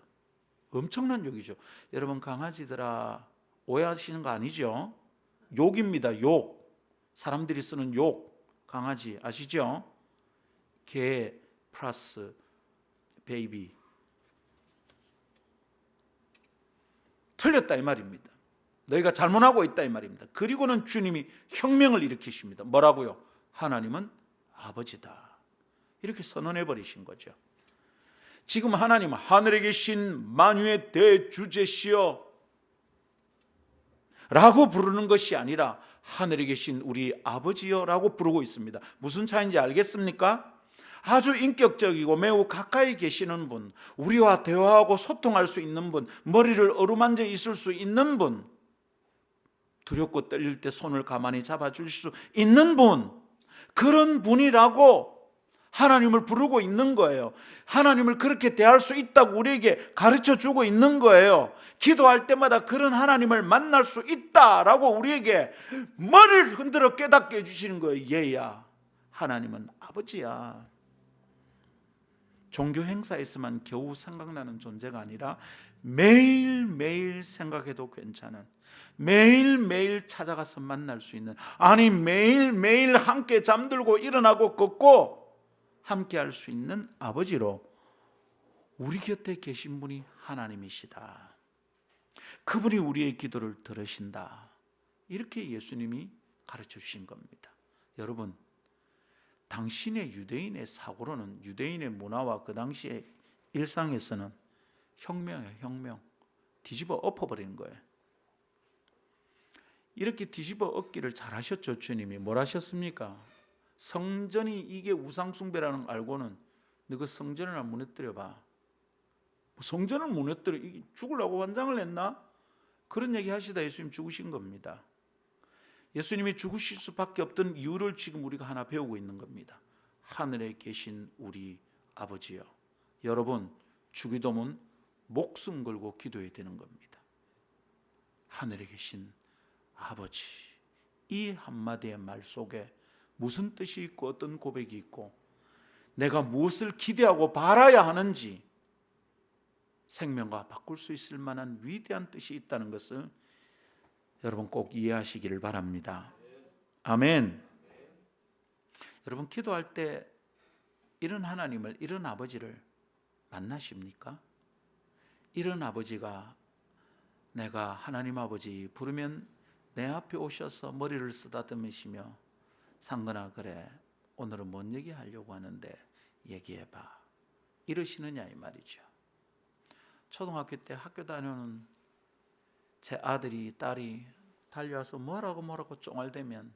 [SPEAKER 1] 엄청난 욕이죠. 여러분 강아지들아 오해하시는 거 아니죠? 욕입니다. 욕. 사람들이 쓰는 욕. 강아지 아시죠? 개 플러스 베이비. 틀렸다 이 말입니다. 너희가 잘못하고 있다 이 말입니다. 그리고는 주님이 혁명을 일으키십니다. 뭐라고요? 하나님은 아버지다. 이렇게 선언해 버리신 거죠. 지금 하나님은 하늘에 계신 만유의 대주제시여 라고 부르는 것이 아니라 하늘에 계신 우리 아버지여 라고 부르고 있습니다. 무슨 차이인지 알겠습니까? 아주 인격적이고 매우 가까이 계시는 분, 우리와 대화하고 소통할 수 있는 분, 머리를 어루만져 있을 수 있는 분, 두렵고 떨릴 때 손을 가만히 잡아줄 수 있는 분, 그런 분이라고 하나님을 부르고 있는 거예요. 하나님을 그렇게 대할 수 있다고 우리에게 가르쳐 주고 있는 거예요. 기도할 때마다 그런 하나님을 만날 수 있다라고 우리에게 머리를 흔들어 깨닫게 해주시는 거예요. 얘야, 하나님은 아버지야. 종교 행사에서만 겨우 생각나는 존재가 아니라 매일매일 생각해도 괜찮은, 매일매일 찾아가서 만날 수 있는, 아니 매일매일 함께 잠들고 일어나고 걷고 함께 할 수 있는 아버지로 우리 곁에 계신 분이 하나님이시다. 그분이 우리의 기도를 들으신다. 이렇게 예수님이 가르쳐 주신 겁니다. 여러분, 당신의 유대인의 사고로는, 유대인의 문화와 그 당시의 일상에서는 혁명이에요. 혁명. 뒤집어 엎어버리는 거예요. 이렇게 뒤집어 엎기를 잘하셨죠. 주님이 뭘 하셨습니까? 성전이 이게 우상숭배라는 걸 알고는 너가 성전을 무너뜨려봐. 성전을 무너뜨려, 이게 죽으려고 환장을 냈나? 그런 얘기 하시다 예수님 죽으신 겁니다. 예수님이 죽으실 수밖에 없던 이유를 지금 우리가 하나 배우고 있는 겁니다. 하늘에 계신 우리 아버지여. 여러분, 주기도문 목숨 걸고 기도해야 되는 겁니다. 하늘에 계신 아버지. 이 한마디의 말 속에 무슨 뜻이 있고 어떤 고백이 있고 내가 무엇을 기대하고 바라야 하는지 생명과 바꿀 수 있을 만한 위대한 뜻이 있다는 것을 여러분 꼭 이해하시기를 바랍니다. 아멘. 여러분 기도할 때 이런 하나님을, 이런 아버지를 만나십니까? 이런 아버지가 내가 하나님 아버지 부르면 내 앞에 오셔서 머리를 쓰다듬으시며 상근아 그래 오늘은 뭔 얘기하려고 하는데 얘기해봐 이러시느냐 이 말이죠. 초등학교 때 학교 다니는 제 아들이 딸이 달려와서 뭐라고 쫑알대면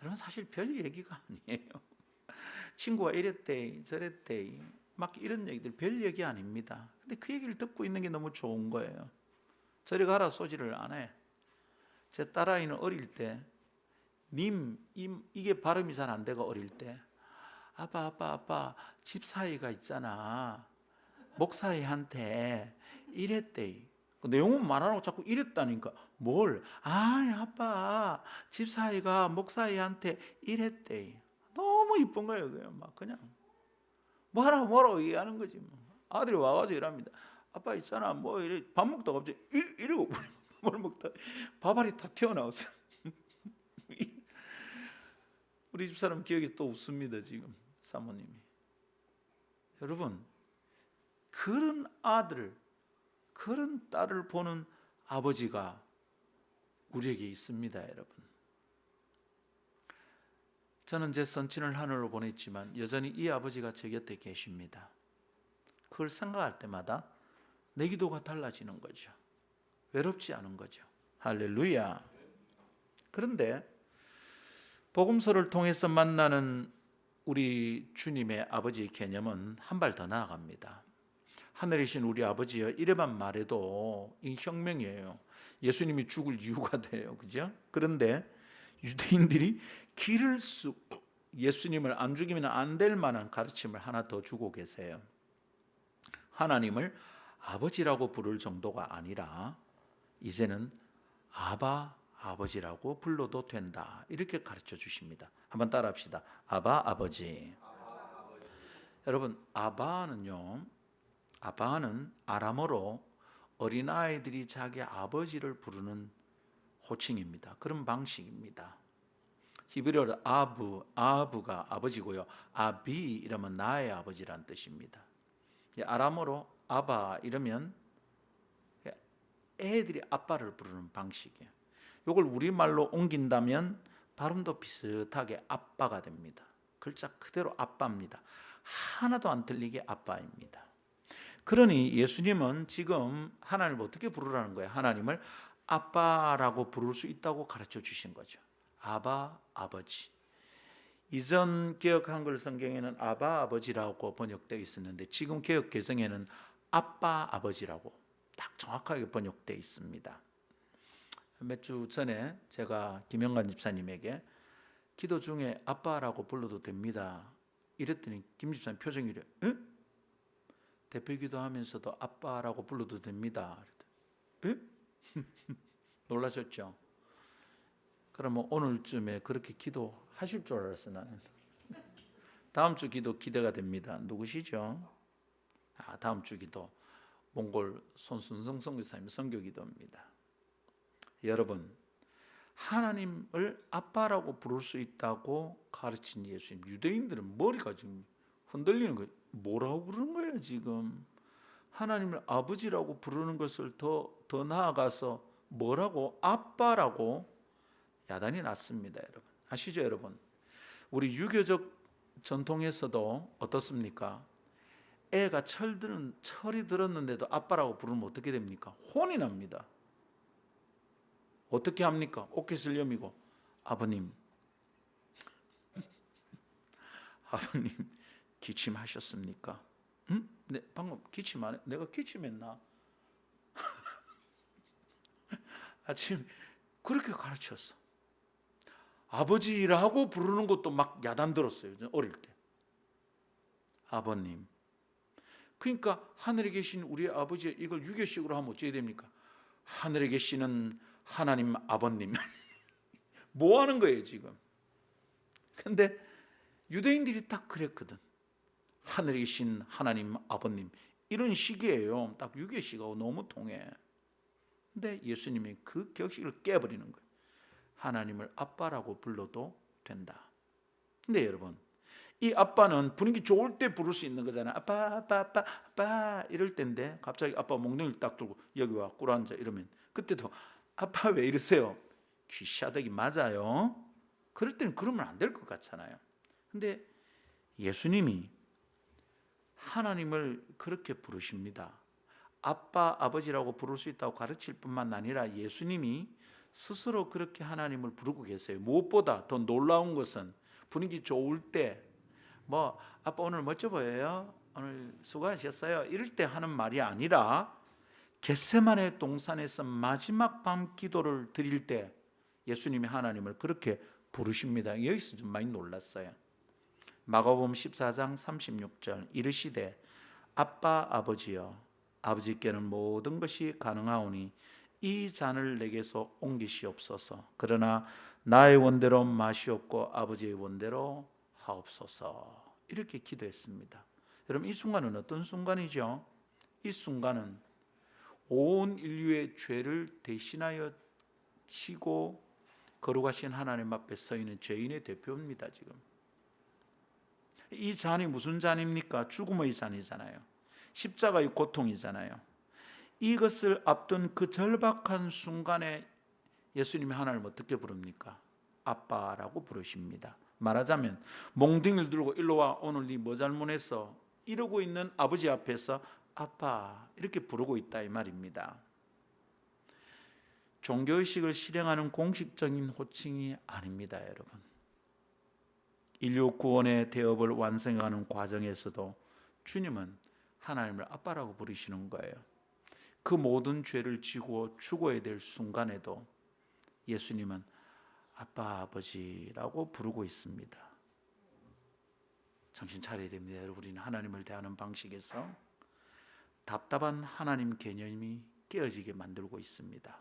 [SPEAKER 1] 여러분 사실 별 얘기가 아니에요. 친구가 이랬대 저랬대 막 이런 얘기들 별 얘기 아닙니다. 근데 그 얘기를 듣고 있는 게 너무 좋은 거예요. 저리 가라 소지를 안 해. 제 딸아이는 어릴 때 이게 발음이 잘 안 되고 어릴 때 아빠 집사이가 있잖아 목사이한테 이랬대. 그 내용은 말하라고 자꾸 이랬다니까. 뭘? 아빠 집사이가 목사이한테 이랬대. 너무 이쁜 거예요. 그냥 뭐라고 얘기하는 거지. 아들이 와가지고 이랍니다. 아빠 있잖아 뭐 이래 밥 먹다가 갑자기 이러고 밥을 먹다 밥알이 다 튀어나왔어. 우리 집사람 기억이 또 웃습니다. 지금 사모님이. 여러분 그런 아들 그런 딸을 보는 아버지가 우리에게 있습니다. 여러분 저는 제 선친을 하늘로 보냈지만 여전히 이 아버지가 제 곁에 계십니다. 그걸 생각할 때마다 내 기도가 달라지는 거죠. 외롭지 않은 거죠. 할렐루야. 그런데 복음서를 통해서 만나는 우리 주님의 아버지 개념은 한 발 더 나아갑니다. 하늘이신 우리 아버지여, 이래만 말해도 이 혁명이에요. 예수님이 죽을 이유가 돼요. 그죠? 그런데 유대인들이 예수님을 안 죽이면 안 될 만한 가르침을 하나 더 주고 계세요. 하나님을 아버지라고 부를 정도가 아니라 이제는 아버지라고 불러도 된다, 이렇게 가르쳐 주십니다. 한번 따라합시다. 아버지. 여러분, 아바는 아람어로 어린아이들이 자기 아버지를 부르는 호칭입니다. 그런 방식입니다. 히브리어로 아부가 아버지고요, 아비 이러면 나의 아버지란 뜻입니다. 아람어로 아바 이러면 애들이 아빠를 부르는 방식이에요. 이걸 우리말로 옮긴다면 발음도 비슷하게 아빠가 됩니다. 글자 그대로 아빠입니다. 하나도 안 틀리게 아빠입니다. 그러니 예수님은 지금 하나님을 어떻게 부르라는 거예요? 하나님을 아빠라고 부를 수 있다고 가르쳐 주신 거죠. 아버지. 이전 개역 한글 성경에는 아버지라고 번역되어 있었는데 지금 개역 개성에는 아버지라고 딱 정확하게 번역되어 있습니다. 몇 주 전에 제가 김영관 집사님에게 기도 중에 아빠라고 불러도 됩니다 이랬더니 김 집사님 표정이 이래. 응? 대표 기도하면서도 아빠라고 불러도 됩니다. 응? 놀라셨죠? 그러면 오늘쯤에 그렇게 기도하실 줄 알았어 나는. 다음 주 기도 기대가 됩니다. 누구시죠? 다음 주 기도 몽골 손순성 선교사님 선교 기도입니다. 여러분, 하나님을 아빠라고 부를 수 있다고 가르친 예수님, 유대인들은 머리가 지금 흔들리는 거예요. 뭐라고 부르는 거예요 지금? 하나님을 아버지라고 부르는 것을 더 나아가서 뭐라고? 아빠라고 야단이 났습니다. 여러분 아시죠? 여러분, 우리 유교적 전통에서도 어떻습니까? 애가 철이 들었는데도 아빠라고 부르면 어떻게 됩니까? 혼이 납니다. 어떻게 합니까? 옷깃을 여미고 아버님 기침하셨습니까? 응? 네, 방금 기침 안 해? 내가 기침했나? 아침 그렇게 가르쳤어. 아버지라고 부르는 것도 막 야단 들었어요. 어릴 때. 아버님. 그러니까 하늘에 계신 우리 아버지, 이걸 유교식으로 하면 어찌해야 됩니까? 하늘에 계시는 하나님 아버님. 뭐 하는 거예요 지금? 근데 유대인들이 딱 그랬거든. 하늘에 계신 하나님 아버님, 이런 식이에요. 딱 유교식하고 너무 통해. 근데 예수님이 그 격식을 깨버리는 거예요. 하나님을 아빠라고 불러도 된다. 근데 여러분, 이 아빠는 분위기 좋을 때 부를 수 있는 거잖아요. 아빠 이럴 때인데 갑자기 아빠 몽둥이를 딱 들고 여기 와 꿇어앉아 이러면 그때도 아빠 왜 이러세요? 귀샤덕이 맞아요. 그럴 때는 그러면 안 될 것 같잖아요. 근데 예수님이 하나님을 그렇게 부르십니다. 아빠, 아버지라고 부를 수 있다고 가르칠 뿐만 아니라 예수님이 스스로 그렇게 하나님을 부르고 계세요. 무엇보다 더 놀라운 것은 분위기 좋을 때 아빠 오늘 멋져 보여요? 오늘 수고하셨어요? 이럴 때 하는 말이 아니라 겟세마네 동산에서 마지막 밤 기도를 드릴 때 예수님이 하나님을 그렇게 부르십니다. 여기서 좀 많이 놀랐어요. 마가복음 14장 36절 이르시되 아빠 아버지여, 아버지께는 모든 것이 가능하오니 이 잔을 내게서 옮기시옵소서. 그러나 나의 원대로 마시옵고 아버지의 원대로 하옵소서. 이렇게 기도했습니다. 여러분, 이 순간은 어떤 순간이죠? 이 순간은 온 인류의 죄를 대신하여 치고 거룩하신 하나님 앞에 서 있는 죄인의 대표입니다. 지금 이 잔이 무슨 잔입니까? 죽음의 잔이잖아요. 십자가의 고통이잖아요. 이것을 앞둔 그 절박한 순간에 예수님이 하나님을 어떻게 부릅니까? 아빠라고 부르십니다. 말하자면 몽둥이를 들고 일로 와, 오늘 네 뭐 잘못했어? 이러고 있는 아버지 앞에서 아빠 이렇게 부르고 있다 이 말입니다. 종교의식을 실행하는 공식적인 호칭이 아닙니다, 여러분. 인류 구원의 대업을 완성하는 과정에서도 주님은 하나님을 아빠라고 부르시는 거예요. 그 모든 죄를 지고 죽어야 될 순간에도 예수님은 아빠, 아버지라고 부르고 있습니다. 정신 차려야 됩니다. 여러분, 우리는 하나님을 대하는 방식에서 답답한 하나님 개념이 깨어지게 만들고 있습니다.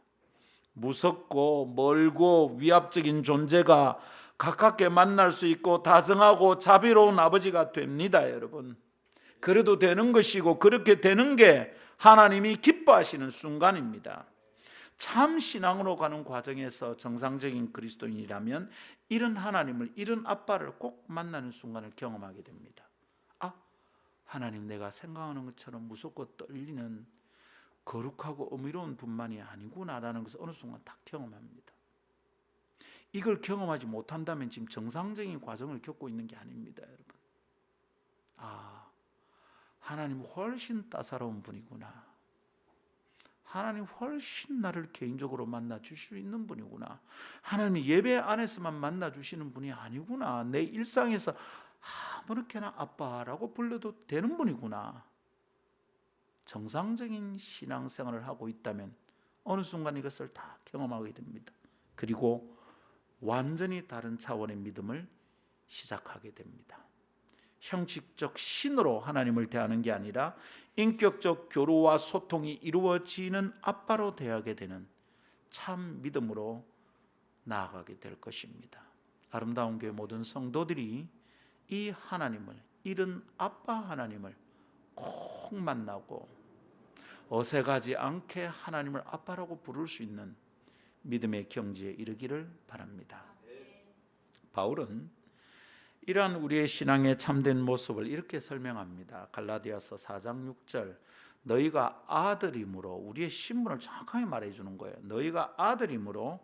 [SPEAKER 1] 무섭고 멀고 위압적인 존재가 가깝게 만날 수 있고 다정하고 자비로운 아버지가 됩니다, 여러분. 그래도 되는 것이고 그렇게 되는 게 하나님이 기뻐하시는 순간입니다. 참 신앙으로 가는 과정에서 정상적인 그리스도인이라면 이런 하나님을, 이런 아빠를 꼭 만나는 순간을 경험하게 됩니다. 아, 하나님, 내가 생각하는 것처럼 무섭고 떨리는 거룩하고 의미로운 분만이 아니구나라는 것을 어느 순간 딱 경험합니다. 이걸 경험하지 못한다면 지금 정상적인 과정을 겪고 있는 게 아닙니다, 여러분. 아, 하나님 훨씬 따사로운 분이구나. 하나님 훨씬 나를 개인적으로 만나 주실 수 있는 분이구나. 하나님이 예배 안에서만 만나 주시는 분이 아니구나. 내 일상에서 아무렇게나 아빠라고 불러도 되는 분이구나. 정상적인 신앙생활을 하고 있다면 어느 순간 이것을 다 경험하게 됩니다. 그리고 완전히 다른 차원의 믿음을 시작하게 됩니다. 형식적 신으로 하나님을 대하는 게 아니라 인격적 교류와 소통이 이루어지는 아빠로 대하게 되는 참 믿음으로 나아가게 될 것입니다. 아름다운 교회 모든 성도들이 이 하나님을, 이런 아빠 하나님을 꼭 만나고 어색하지 않게 하나님을 아빠라고 부를 수 있는 믿음의 경지에 이르기를 바랍니다. 바울은 이러한 우리의 신앙의 참된 모습을 이렇게 설명합니다. 갈라디아서 4장 6절, 너희가 아들임으로, 우리의 신분을 정확하게 말해주는 거예요. 너희가 아들임으로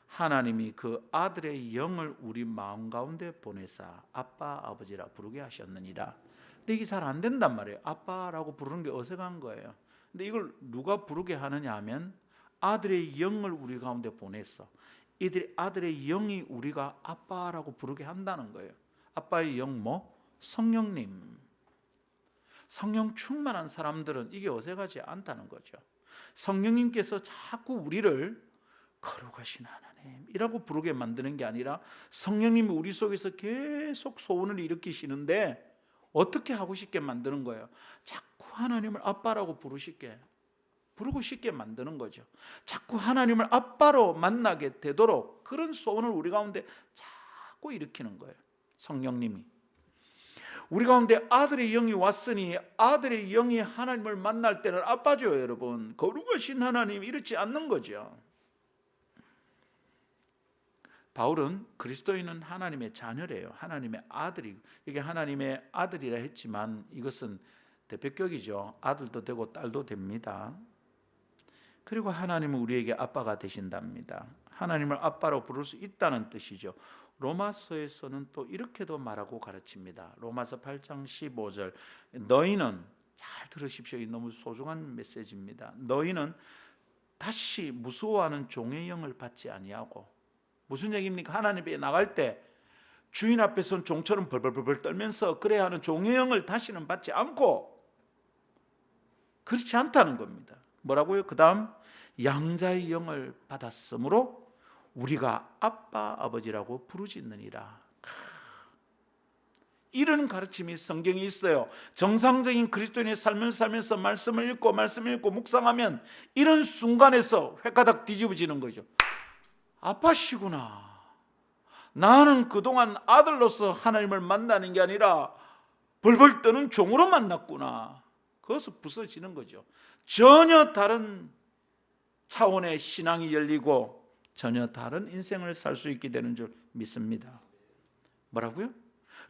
[SPEAKER 1] 하나님이 그 아들의 영을 우리 마음 가운데 보내사 아빠, 아버지라 부르게 하셨느니라. 근데 이게 잘 안 된단 말이에요. 아빠라고 부르는 게 어색한 거예요. 근데 이걸 누가 부르게 하느냐 하면 아들의 영을 우리 가운데 보냈어. 이들이 아들의 영이 우리가 아빠라고 부르게 한다는 거예요. 아빠의 영 성령님. 성령 충만한 사람들은 이게 어색하지 않다는 거죠. 성령님께서 자꾸 우리를 거룩하신 하나님이라고 부르게 만드는 게 아니라 성령님이 우리 속에서 계속 소원을 일으키시는데 어떻게 하고 싶게 만드는 거예요? 자꾸 하나님을 아빠라고 부르고 싶게 만드는 거죠. 자꾸 하나님을 아빠로 만나게 되도록 그런 소원을 우리 가운데 자꾸 일으키는 거예요. 성령님이 우리 가운데 아들의 영이 왔으니 아들의 영이 하나님을 만날 때는 아빠죠, 여러분. 거룩하신 하나님, 이렇지 않는 거죠. 바울은 그리스도인은 하나님의 자녀래요. 하나님의 아들이, 이게 하나님의 아들이라 했지만 이것은 대표격이죠. 아들도 되고 딸도 됩니다. 그리고 하나님은 우리에게 아빠가 되신답니다. 하나님을 아빠로 부를 수 있다는 뜻이죠. 로마서에서는 또 이렇게도 말하고 가르칩니다. 로마서 8장 15절, 너희는, 잘 들으십시오. 이 너무 소중한 메시지입니다. 너희는 다시 무서워하는 종의 영을 받지 아니하고, 무슨 얘기입니까? 하나님 앞에 나갈 때 주인 앞에서는 종처럼 벌벌벌 떨면서 그래야 하는 종의 영을 다시는 받지 않고, 그렇지 않다는 겁니다. 뭐라고요? 그 다음, 양자의 영을 받았으므로 우리가 아빠, 아버지라고 부르짖느니라. 이런 가르침이 성경에 있어요. 정상적인 그리스도인의 삶을 살면서 말씀을 읽고 묵상하면 이런 순간에서 획가닥 뒤집어지는 거죠. 아빠시구나. 나는 그동안 아들로서 하나님을 만나는 게 아니라 벌벌 떠는 종으로 만났구나. 그것을 부서지는 거죠. 전혀 다른 차원의 신앙이 열리고 전혀 다른 인생을 살 수 있게 되는 줄 믿습니다. 뭐라고요?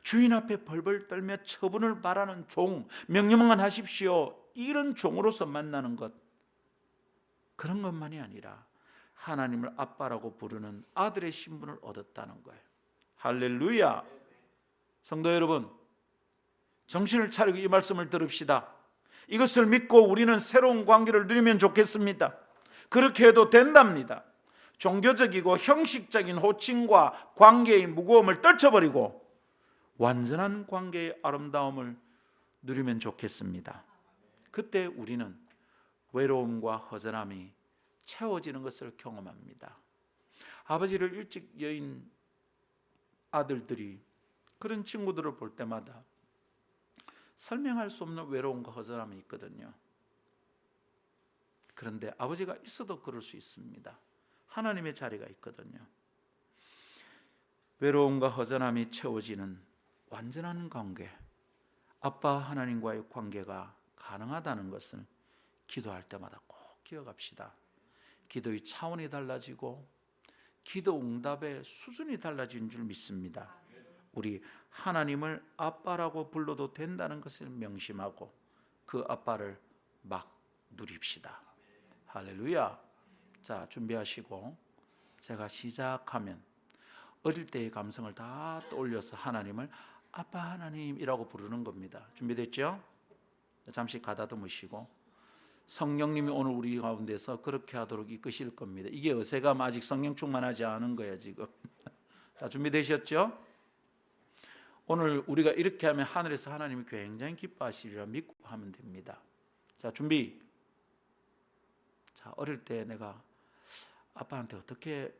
[SPEAKER 1] 주인 앞에 벌벌 떨며 처분을 바라는 종, 명령만 하십시오, 이런 종으로서 만나는 것, 그런 것만이 아니라 하나님을 아빠라고 부르는 아들의 신분을 얻었다는 거예요. 할렐루야. 성도 여러분, 정신을 차리고 이 말씀을 들읍시다. 이것을 믿고 우리는 새로운 관계를 누리면 좋겠습니다. 그렇게 해도 된답니다. 종교적이고 형식적인 호칭과 관계의 무거움을 떨쳐버리고 완전한 관계의 아름다움을 누리면 좋겠습니다. 그때 우리는 외로움과 허전함이 채워지는 것을 경험합니다. 아버지를 일찍 여인 아들들이 그런 친구들을 볼 때마다 설명할 수 없는 외로움과 허전함이 있거든요. 그런데 아버지가 있어도 그럴 수 있습니다. 하나님의 자리가 있거든요. 외로움과 허전함이 채워지는 완전한 관계, 아빠 하나님과의 관계가 가능하다는 것을 기도할 때마다 꼭 기억합시다. 기도의 차원이 달라지고 기도 응답의 수준이 달라진 줄 믿습니다. 우리 하나님을 아빠라고 불러도 된다는 것을 명심하고 그 아빠를 막 누립시다. 할렐루야. 자, 준비하시고 제가 시작하면 어릴 때의 감성을 다 떠올려서 하나님을 아빠 하나님이라고 부르는 겁니다. 준비됐죠? 잠시 가다듬으시고 성령님이 오늘 우리 가운데서 그렇게 하도록 이끄실 겁니다. 이게 어색하면 아직 성령 충만하지 않은 거예요 지금. 자, 준비되셨죠? 오늘 우리가 이렇게 하면 하늘에서 하나님이 굉장히 기뻐하시리라 믿고 하면 됩니다. 자, 준비. 자, 어릴 때 내가 아빠한테 어떻게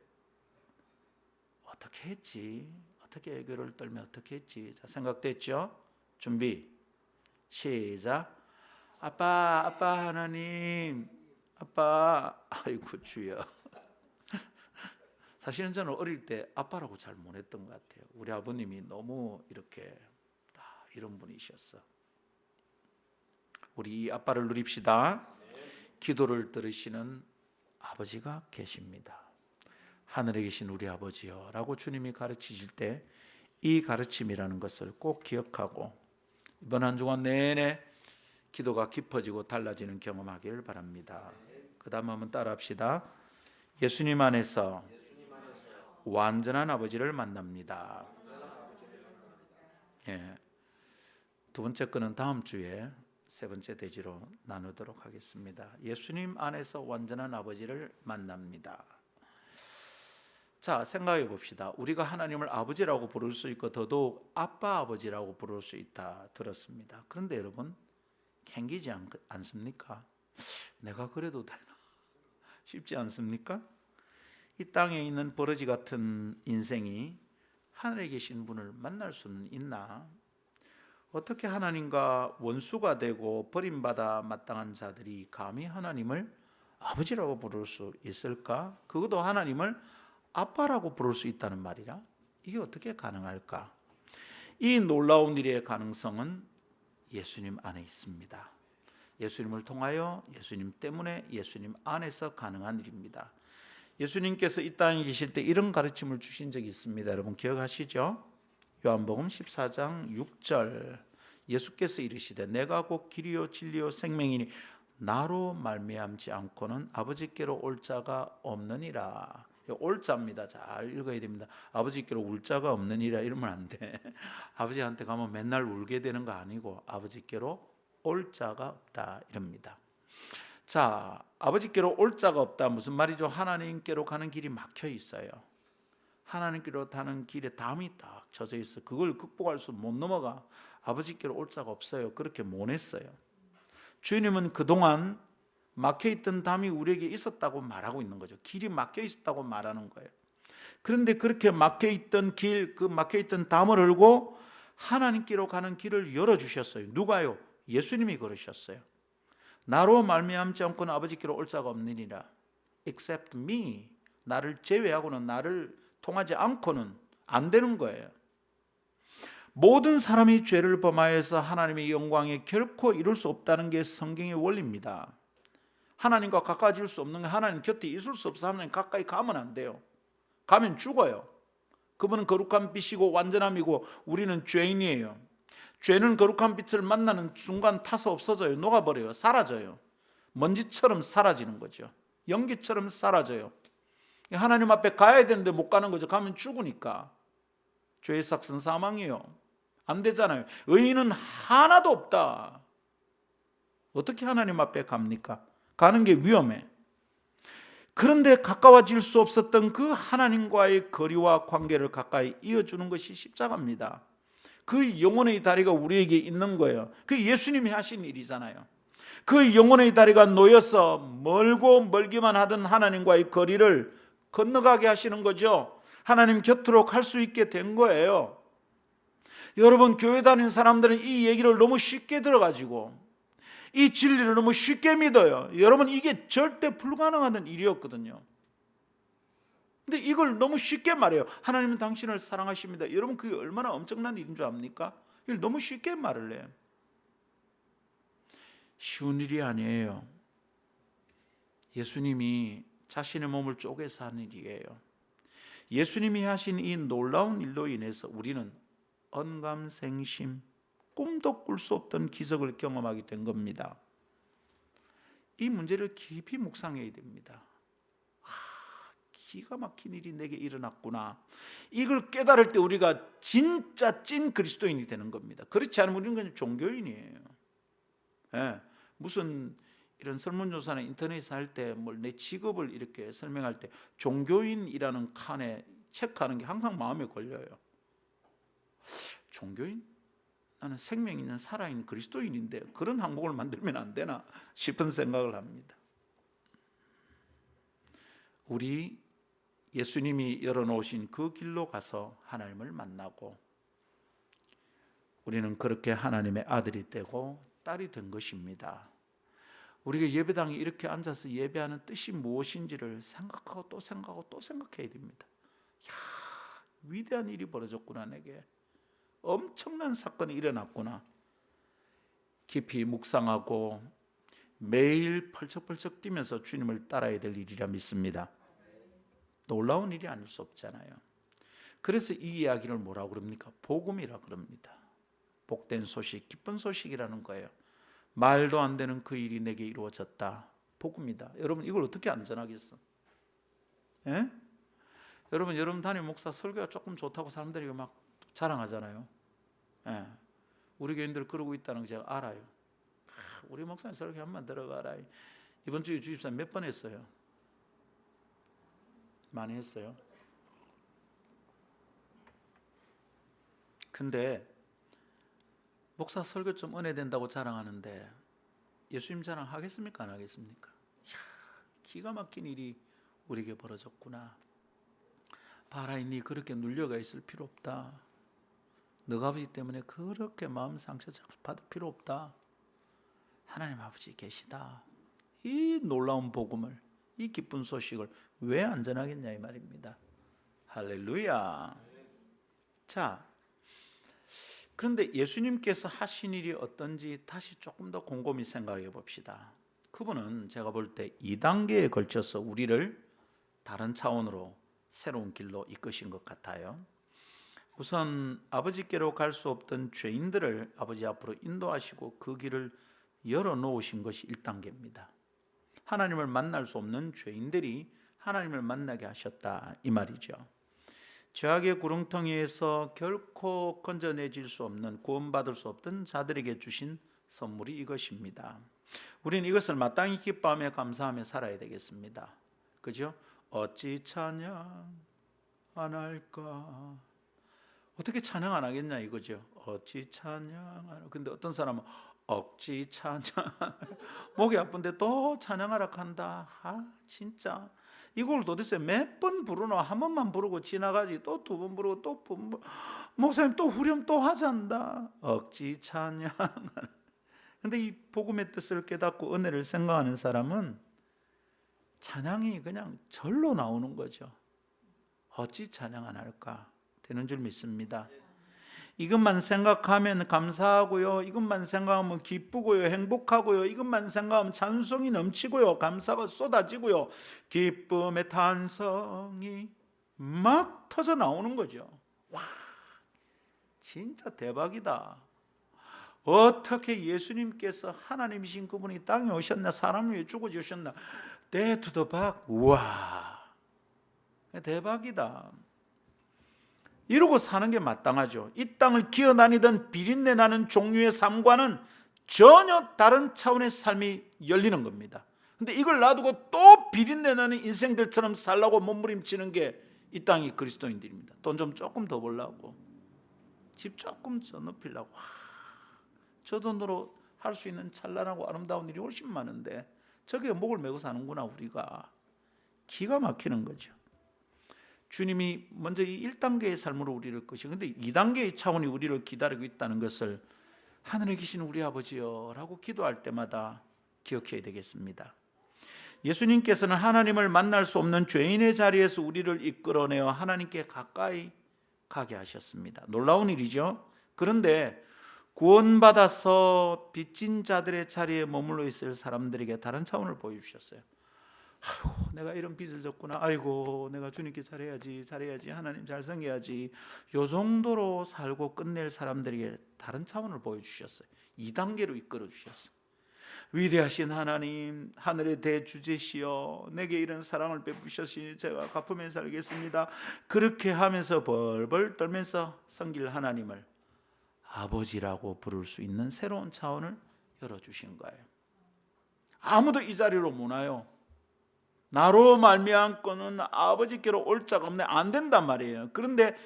[SPEAKER 1] 했지? 어떻게 애교를 떨면 어떻게 했지? 자, 생각됐죠? 준비. 시작. 아빠 하나님, 아빠. 아이고 주여. 사실은 저는 어릴 때 아빠라고 잘 못했던 것 같아요. 우리 아버님이 너무 이렇게 다 이런 분이셨어. 우리 이 아빠를 누립시다. 기도를 들으시는 아버지가 계십니다. 하늘에 계신 우리 아버지여 라고 주님이 가르치실 때 이 가르침이라는 것을 꼭 기억하고 이번 한 주간 내내 기도가 깊어지고 달라지는 경험하기를 바랍니다. 그 다음 한번 따라 합시다. 예수님 안에서 완전한 아버지를 만납니다. 예. 두 번째 거는 다음 주에 세 번째 대지로 나누도록 하겠습니다. 예수님 안에서 완전한 아버지를 만납니다. 자, 생각해 봅시다. 우리가 하나님을 아버지라고 부를 수 있고 더더욱 아빠 아버지라고 부를 수 있다 들었습니다. 그런데 여러분 캥기지 않습니까? 내가 그래도 되나? 쉽지 않습니까? 이 땅에 있는 버러지 같은 인생이 하늘에 계신 분을 만날 수는 있나? 어떻게 하나님과 원수가 되고 버림받아 마땅한 자들이 감히 하나님을 아버지라고 부를 수 있을까? 그것도 하나님을 아빠라고 부를 수 있다는 말이라? 이게 어떻게 가능할까? 이 놀라운 일의 가능성은 예수님 안에 있습니다. 예수님을 통하여, 예수님 때문에, 예수님 안에서 가능한 일입니다. 예수님께서 이 땅에 계실 때 이런 가르침을 주신 적이 있습니다. 여러분 기억하시죠? 요한복음 14장 6절 예수께서 이르시되 내가 곧 길이요 진리요 생명이니 나로 말미암지 않고는 아버지께로 올 자가 없느니라. 올 자입니다. 잘 읽어야 됩니다. 아버지께로 울 자가 없느니라 이러면 안 돼. 아버지한테 가면 맨날 울게 되는 거 아니고 아버지께로 올 자가 없다 이럽니다. 자, 아버지께로 올 자가 없다 무슨 말이죠? 하나님께로 가는 길이 막혀 있어요. 하나님께로 가는 길에 담이 딱 젖어 있어. 그걸 극복할 수 못 넘어가. 아버지께로 올 자가 없어요. 그렇게 못했어요. 주님은 그동안 막혀있던 담이 우리에게 있었다고 말하고 있는 거죠. 길이 막혀 있었다고 말하는 거예요. 그런데 그렇게 막혀있던 길, 그 막혀있던 담을 열고 하나님께로 가는 길을 열어주셨어요. 누가요? 예수님이 그러셨어요. 나로 말미암지 않고는 아버지께로 올 자가 없느니라. Except me. 나를 제외하고는, 나를 통하지 않고는 안 되는 거예요. 모든 사람이 죄를 범하여서 하나님의 영광에 결코 이룰 수 없다는 게 성경의 원리입니다. 하나님과 가까워질 수 없는 게 하나님 곁에 있을 수 없어. 하나님 가까이 가면 안 돼요. 가면 죽어요. 그분은 거룩한 빛이고 완전함이고 우리는 죄인이에요. 죄는 거룩한 빛을 만나는 순간 타서 없어져요. 녹아버려요. 사라져요. 먼지처럼 사라지는 거죠. 연기처럼 사라져요. 하나님 앞에 가야 되는데 못 가는 거죠. 가면 죽으니까. 죄의 삭은 사망이에요. 안 되잖아요. 의인은 하나도 없다. 어떻게 하나님 앞에 갑니까? 가는 게 위험해. 그런데 가까워질 수 없었던 그 하나님과의 거리와 관계를 가까이 이어주는 것이 십자가입니다. 그 영혼의 다리가 우리에게 있는 거예요. 그 예수님이 하신 일이잖아요. 그 영혼의 다리가 놓여서 멀고 멀기만 하던 하나님과의 거리를 건너가게 하시는 거죠. 하나님 곁으로 갈 수 있게 된 거예요. 여러분, 교회 다니는 사람들은 이 얘기를 너무 쉽게 들어가지고 이 진리를 너무 쉽게 믿어요. 여러분, 이게 절대 불가능한 일이었거든요. 근데 이걸 너무 쉽게 말해요. 하나님은 당신을 사랑하십니다. 여러분, 그게 얼마나 엄청난 일인 줄 압니까? 이걸 너무 쉽게 말을 해요. 쉬운 일이 아니에요. 예수님이 자신의 몸을 쪼개서 하는 일이에요. 예수님이 하신 이 놀라운 일로 인해서 우리는 언감생심, 꿈도 꿀 수 없던 기적을 경험하게 된 겁니다. 이 문제를 깊이 묵상해야 됩니다. 기가 막힌 일이 내게 일어났구나. 이걸 깨달을 때 우리가 진짜 찐 그리스도인이 되는 겁니다. 그렇지 않으면 우리는 그냥 종교인이에요. 예, 무슨 이런 설문조사나 인터넷에 할 때 뭘 내 직업을 이렇게 설명할 때 종교인이라는 칸에 체크하는 게 항상 마음에 걸려요. 종교인? 나는 생명 있는 살아있는 그리스도인인데 그런 항목을 만들면 안 되나 싶은 생각을 합니다. 우리 예수님이 열어놓으신 그 길로 가서 하나님을 만나고 우리는 그렇게 하나님의 아들이 되고 딸이 된 것입니다. 우리가 예배당에 이렇게 앉아서 예배하는 뜻이 무엇인지를 생각하고 또 생각하고 또 생각해야 됩니다. 이야, 위대한 일이 벌어졌구나. 내게 엄청난 사건이 일어났구나. 깊이 묵상하고 매일 펄쩍펄쩍 뛰면서 주님을 따라야 될 일이라 믿습니다. 놀라운 일이 아닐 수 없잖아요. 그래서 이 이야기를 뭐라고 그럽니까? 복음이라 그럽니다. 복된 소식, 기쁜 소식이라는 거예요. 말도 안 되는 그 일이 내게 이루어졌다. 복음이다. 여러분, 이걸 어떻게 안전하겠어? 예? 여러분 담임 목사 설교가 조금 좋다고 사람들이 막 자랑하잖아요. 예. 우리 교인들 그러고 있다는 거 제가 알아요. 우리 목사님 설교 한번 들어가라. 이번 주에 주입사 몇 번 했어요? 많이 했어요. 근데 목사 설교 좀 은혜 된다고 자랑하는데 예수님 자랑 하겠습니까? 안 하겠습니까? 이야, 기가 막힌 일이 우리에게 벌어졌구나. 봐라, 니 그렇게 눌려가 있을 필요 없다. 너가 아버지 때문에 그렇게 마음 상처 받을 필요 없다. 하나님 아버지 계시다. 이 놀라운 복음을, 이 기쁜 소식을 왜 안전하겠냐 이 말입니다. 할렐루야. 자, 그런데 예수님께서 하신 일이 어떤지 다시 조금 더 곰곰이 생각해 봅시다. 그분은 제가 볼 때 2단계에 걸쳐서 우리를 다른 차원으로 새로운 길로 이끄신 것 같아요. 우선 아버지께로 갈 수 없던 죄인들을 아버지 앞으로 인도하시고 그 길을 열어놓으신 것이 1단계입니다. 하나님을 만날 수 없는 죄인들이 하나님을 만나게 하셨다 이 말이죠. 죄악의 구렁텅이에서 결코 건져내질 수 없는, 구원받을 수 없던 자들에게 주신 선물이 이것입니다. 우리는 이것을 마땅히 기뻐하며 감사하며 살아야 되겠습니다. 그죠? 어찌 찬양 안 할까? 어떻게 찬양 안 하겠냐 이거죠. 어찌 찬양 안 할까? 근데 어떤 사람은 억지 찬양 목이 아픈데 또 찬양하라 한다. 진짜 이걸 도대체 몇 번 부르나? 한 번만 부르고 지나가지. 또 두 번 부르고 또 목사님 또 후렴 또 하잔다. 억지 찬양. 근데 이 복음의 뜻을 깨닫고 은혜를 생각하는 사람은 찬양이 그냥 절로 나오는 거죠. 어찌 찬양 안 할까 되는 줄 믿습니다. 이것만 생각하면 감사하고요, 이것만 생각하면 기쁘고요, 행복하고요, 이것만 생각하면 찬송이 넘치고요, 감사가 쏟아지고요, 기쁨의 탄성이 막 터져 나오는 거죠. 와, 진짜 대박이다. 어떻게 예수님께서 하나님이신 그분이 땅에 오셨나, 사람을 위해 죽어주셨나. Death to the back. 우와, 대박이다. 이러고 사는 게 마땅하죠. 이 땅을 기어다니던 비린내 나는 종류의 삶과는 전혀 다른 차원의 삶이 열리는 겁니다. 근데 이걸 놔두고 또 비린내 나는 인생들처럼 살라고 몸부림치는 게 이 땅의 그리스도인들입니다. 돈 좀 조금 더 벌려고, 집 조금 더 높이려고, 저 돈으로 할 수 있는 찬란하고 아름다운 일이 훨씬 많은데 저게 목을 메고 사는구나. 우리가 기가 막히는 거죠. 주님이 먼저 이 1단계의 삶으로 우리를 끄시고, 근데 2단계의 차원이 우리를 기다리고 있다는 것을 하늘에 계신 우리 아버지여 라고 기도할 때마다 기억해야 되겠습니다. 예수님께서는 하나님을 만날 수 없는 죄인의 자리에서 우리를 이끌어내어 하나님께 가까이 가게 하셨습니다. 놀라운 일이죠. 그런데 구원받아서 빚진 자들의 자리에 머물러 있을 사람들에게 다른 차원을 보여주셨어요. 아이고, 내가 이런 빚을 졌구나. 아이고, 내가 주님께 잘해야지. 하나님 잘 섬겨야지. 요 정도로 살고 끝낼 사람들에게 다른 차원을 보여주셨어요. 2단계로 이끌어 주셨어요. 위대하신 하나님, 하늘의 대주제시여, 내게 이런 사랑을 베푸셨으니 제가 갚으며 살겠습니다. 그렇게 하면서 벌벌 떨면서 섬길 하나님을 아버지라고 부를 수 있는 새로운 차원을 열어주신 거예요. 아무도 이 자리로 못 와요. 나로 말미암고는 아버지께로 올 자가 없네, 안 된단 말이에요. 그런데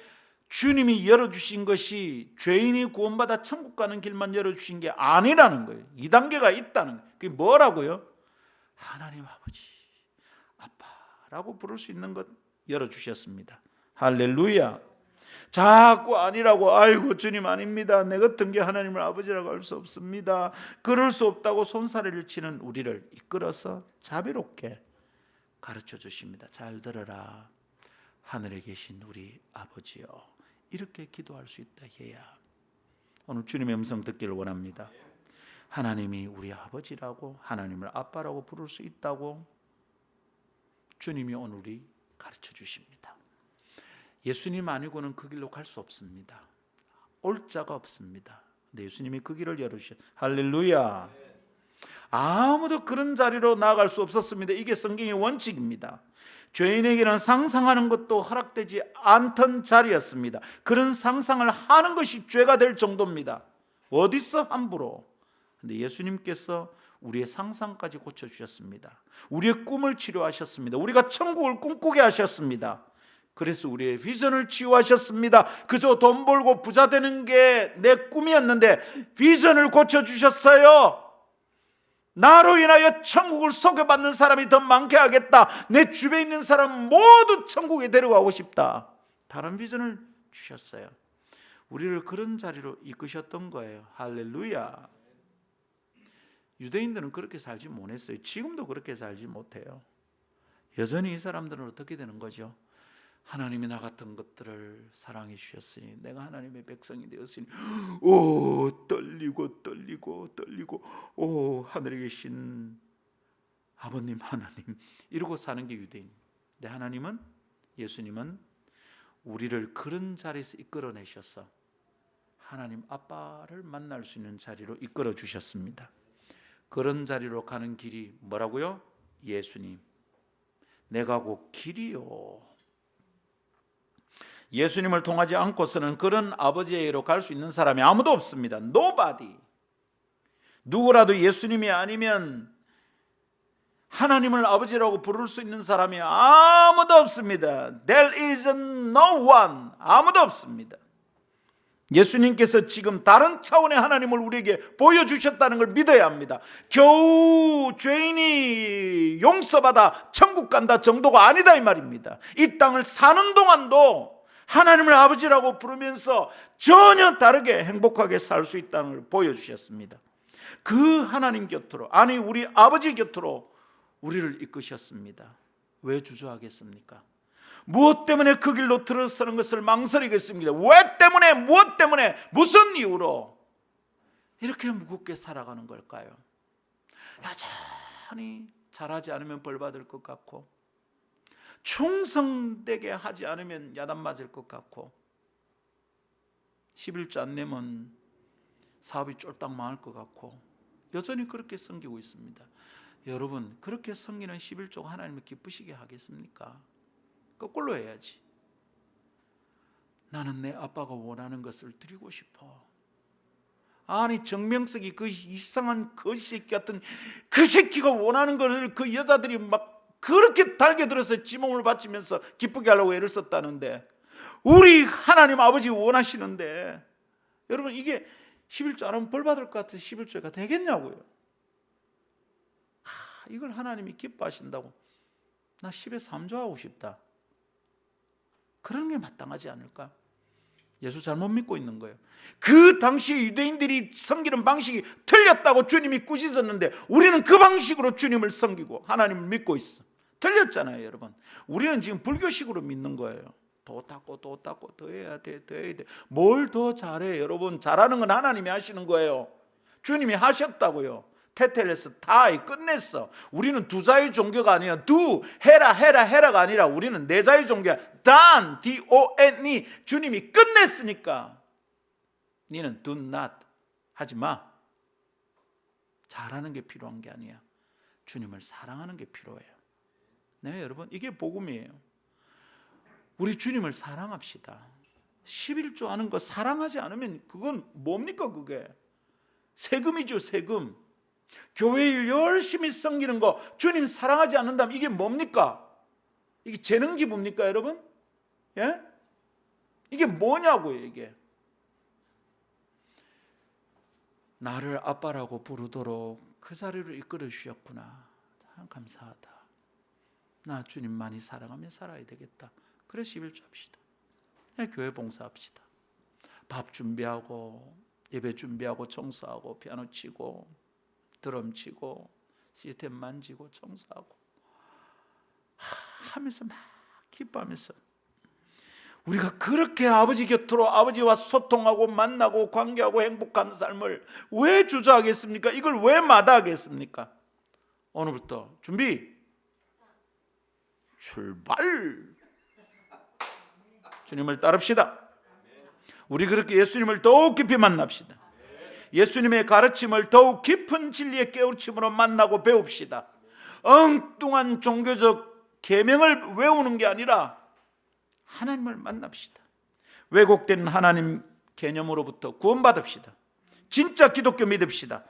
[SPEAKER 1] 주님이 열어주신 것이 죄인이 구원받아 천국 가는 길만 열어주신 게 아니라는 거예요. 2단계가 있다는 거예요. 그게 뭐라고요? 하나님 아버지, 아빠라고 부를 수 있는 것 열어주셨습니다. 할렐루야. 자꾸 아니라고, 아이고 주님 아닙니다, 내 같은 게 하나님을 아버지라고 할 수 없습니다, 그럴 수 없다고 손사래를 치는 우리를 이끌어서 자비롭게 가르쳐 주십니다. 잘 들어라. 하늘에 계신 우리 아버지여, 이렇게 기도할 수 있다 해야 오늘 주님의 음성 듣기를 원합니다. 하나님이 우리 아버지라고, 하나님을 아빠라고 부를 수 있다고 주님이 오늘 우리 가르쳐 주십니다. 예수님 아니고는 그 길로 갈 수 없습니다. 올 자가 없습니다. 근데 예수님이 그 길을 열어주셨어요. 할렐루야. 아무도 그런 자리로 나아갈 수 없었습니다. 이게 성경의 원칙입니다. 죄인에게는 상상하는 것도 허락되지 않던 자리였습니다. 그런 상상을 하는 것이 죄가 될 정도입니다. 어디서 함부로. 근데 예수님께서 우리의 상상까지 고쳐주셨습니다. 우리의 꿈을 치료하셨습니다. 우리가 천국을 꿈꾸게 하셨습니다. 그래서 우리의 비전을 치유하셨습니다. 그저 돈 벌고 부자 되는 게 내 꿈이었는데 비전을 고쳐주셨어요. 나로 인하여 천국을 소개받는 사람이 더 많게 하겠다. 내 주변에 있는 사람 모두 천국에 데려가고 싶다. 다른 비전을 주셨어요. 우리를 그런 자리로 이끄셨던 거예요. 할렐루야. 유대인들은 그렇게 살지 못했어요. 지금도 그렇게 살지 못해요. 여전히 이 사람들은 어떻게 되는 거죠? 하나님이 나 같은 것들을 사랑해 주셨으니 내가 하나님의 백성이 되었으니 떨리고 하늘에 계신 아버님 하나님, 이러고 사는 게 유대인. 근데 하나님은, 예수님은 우리를 그런 자리에서 이끌어내셔서 하나님 아빠를 만날 수 있는 자리로 이끌어 주셨습니다. 그런 자리로 가는 길이 뭐라고요? 예수님, 내가 곧 길이요. 예수님을 통하지 않고서는 그런 아버지에게로 갈 수 있는 사람이 아무도 없습니다. Nobody. 누구라도 예수님이 아니면 하나님을 아버지라고 부를 수 있는 사람이 아무도 없습니다. There is no one. 아무도 없습니다. 예수님께서 지금 다른 차원의 하나님을 우리에게 보여주셨다는 걸 믿어야 합니다. 겨우 죄인이 용서받아 천국 간다 정도가 아니다 이 말입니다. 이 땅을 사는 동안도 하나님을 아버지라고 부르면서 전혀 다르게 행복하게 살 수 있다는 걸 보여주셨습니다. 그 하나님 곁으로, 아니 우리 아버지 곁으로 우리를 이끄셨습니다. 왜 주저하겠습니까? 무엇 때문에 그 길로 들어서는 것을 망설이겠습니다. 왜 때문에, 무엇 때문에, 무슨 이유로 이렇게 무겁게 살아가는 걸까요? 여전히 잘하지 않으면 벌 받을 것 같고, 충성되게 하지 않으면 야단 맞을 것 같고, 11조 안 내면 사업이 쫄딱 망할 것 같고, 여전히 그렇게 섬기고 있습니다. 여러분, 그렇게 섬기는 11조가 하나님을 기쁘시게 하겠습니까? 거꾸로 해야지. 나는 내 아빠가 원하는 것을 드리고 싶어. 아니 정명석이 그 이상한 거새끼 같은 그 새끼가 원하는 것을 그 여자들이 막 그렇게 달게 들어서 지몸을 바치면서 기쁘게 하려고 애를 썼다는데, 우리 하나님 아버지 원하시는데 여러분 이게 11조 안 하면 벌 받을 것 같아서 11조가 되겠냐고요. 이걸 하나님이 기뻐하신다고 나 10에 3조 하고 싶다, 그런 게 마땅하지 않을까? 예수 잘못 믿고 있는 거예요. 그 당시에 유대인들이 섬기는 방식이 틀렸다고 주님이 꾸짖었는데 우리는 그 방식으로 주님을 섬기고 하나님을 믿고 있어. 틀렸잖아요 여러분. 우리는 지금 불교식으로 믿는 거예요. 도 닦고 더 해야 돼. 뭘 더 잘해? 여러분, 잘하는 건 하나님이 하시는 거예요. 주님이 하셨다고요. 테텔레스 다이 끝냈어. 우리는 두 자의 종교가 아니야. 두 해라가 아니라 우리는 네 자의 종교야. 단 D-O-N-E. 주님이 끝냈으니까 니는 do not 하지 마. 잘하는 게 필요한 게 아니야. 주님을 사랑하는 게 필요해요. 네 여러분, 이게 복음이에요. 우리 주님을 사랑합시다. 11조 하는 거 사랑하지 않으면 그건 뭡니까? 그게 세금이죠. 세금. 교회 일 열심히 섬기는 거 주님 사랑하지 않는다면 이게 뭡니까? 이게 재능 기부입니까 여러분? 예? 이게 뭐냐고요 이게. 나를 아빠라고 부르도록 그 자리로 이끌어 주셨구나. 참 감사하다. 나 주님 많이 사랑하며 살아야 되겠다. 그래 11조 합시다. 네, 교회 봉사합시다. 밥 준비하고 예배 준비하고 청소하고 피아노 치고 드럼 치고 시스템 만지고 청소하고 하면서 막 기뻐하면서 우리가 그렇게 아버지 곁으로 아버지와 소통하고 만나고 관계하고 행복한 삶을 왜 주저하겠습니까? 이걸 왜 마다하겠습니까? 오늘부터 준비 출발. 주님을 따릅시다. 우리 그렇게 예수님을 더욱 깊이 만납시다. 예수님의 가르침을 더욱 깊은 진리의 깨우침으로 만나고 배웁시다. 엉뚱한 종교적 계명을 외우는 게 아니라 하나님을 만납시다. 왜곡된 하나님 개념으로부터 구원받읍시다. 진짜 기독교 믿읍시다.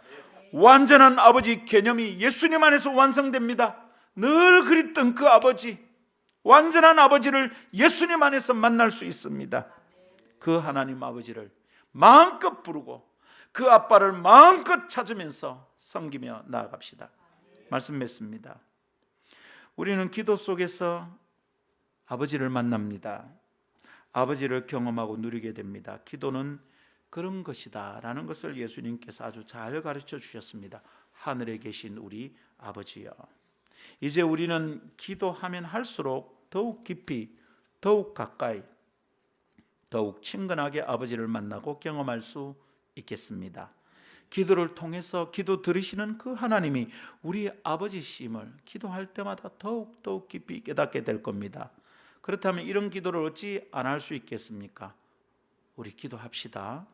[SPEAKER 1] 완전한 아버지 개념이 예수님 안에서 완성됩니다. 늘 그랬던 그 아버지, 완전한 아버지를 예수님 안에서 만날 수 있습니다. 그 하나님 아버지를 마음껏 부르고 그 아빠를 마음껏 찾으면서 섬기며 나아갑시다. 말씀 맺습니다. 우리는 기도 속에서 아버지를 만납니다. 아버지를 경험하고 누리게 됩니다. 기도는 그런 것이다 라는 것을 예수님께서 아주 잘 가르쳐 주셨습니다. 하늘에 계신 우리 아버지여. 이제 우리는 기도하면 할수록 더욱 깊이, 더욱 가까이, 더욱 친근하게 아버지를 만나고 경험할 수 있겠습니다. 기도를 통해서 기도 들으시는 그 하나님이 우리 아버지심을 기도할 때마다 더욱 깊이 깨닫게 될 겁니다. 그렇다면 이런 기도를 어찌 안 할 수 있겠습니까? 우리 기도합시다.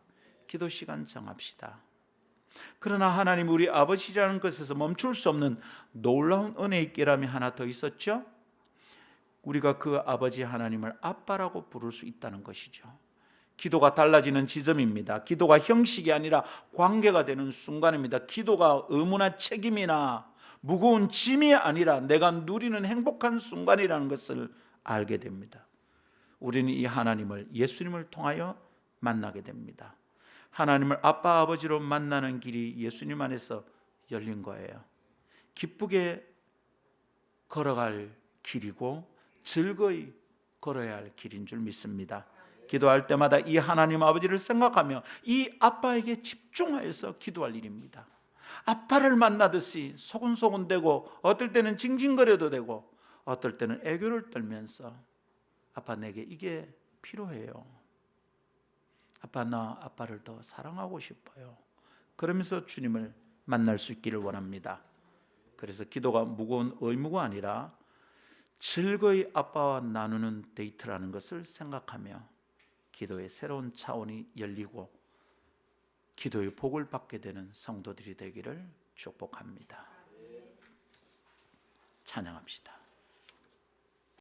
[SPEAKER 1] 기도 시간 정합시다. 그러나 하나님 우리 아버지라는 것에서 멈출 수 없는 놀라운 은혜의 깨람이 하나 더 있었죠. 우리가 그 아버지 하나님을 아빠라고 부를 수 있다는 것이죠. 기도가 달라지는 지점입니다. 기도가 형식이 아니라 관계가 되는 순간입니다. 기도가 의무나 책임이나 무거운 짐이 아니라 내가 누리는 행복한 순간이라는 것을 알게 됩니다. 우리는 이 하나님을 예수님을 통하여 만나게 됩니다. 하나님을 아빠 아버지로 만나는 길이 예수님 안에서 열린 거예요. 기쁘게 걸어갈 길이고 즐거이 걸어야 할 길인 줄 믿습니다. 기도할 때마다 이 하나님 아버지를 생각하며 이 아빠에게 집중하여서 기도할 일입니다. 아빠를 만나듯이 소근소근 되고 어떨 때는 징징거려도 되고 어떨 때는 애교를 떨면서 아빠 내게 이게 필요해요. 아빠 나 아빠를 더 사랑하고 싶어요. 그러면서 주님을 만날 수 있기를 원합니다. 그래서 기도가 무거운 의무가 아니라 즐거이 아빠와 나누는 데이트라는 것을 생각하며 기도의 새로운 차원이 열리고 기도의 복을 받게 되는 성도들이 되기를 축복합니다. 찬양합시다.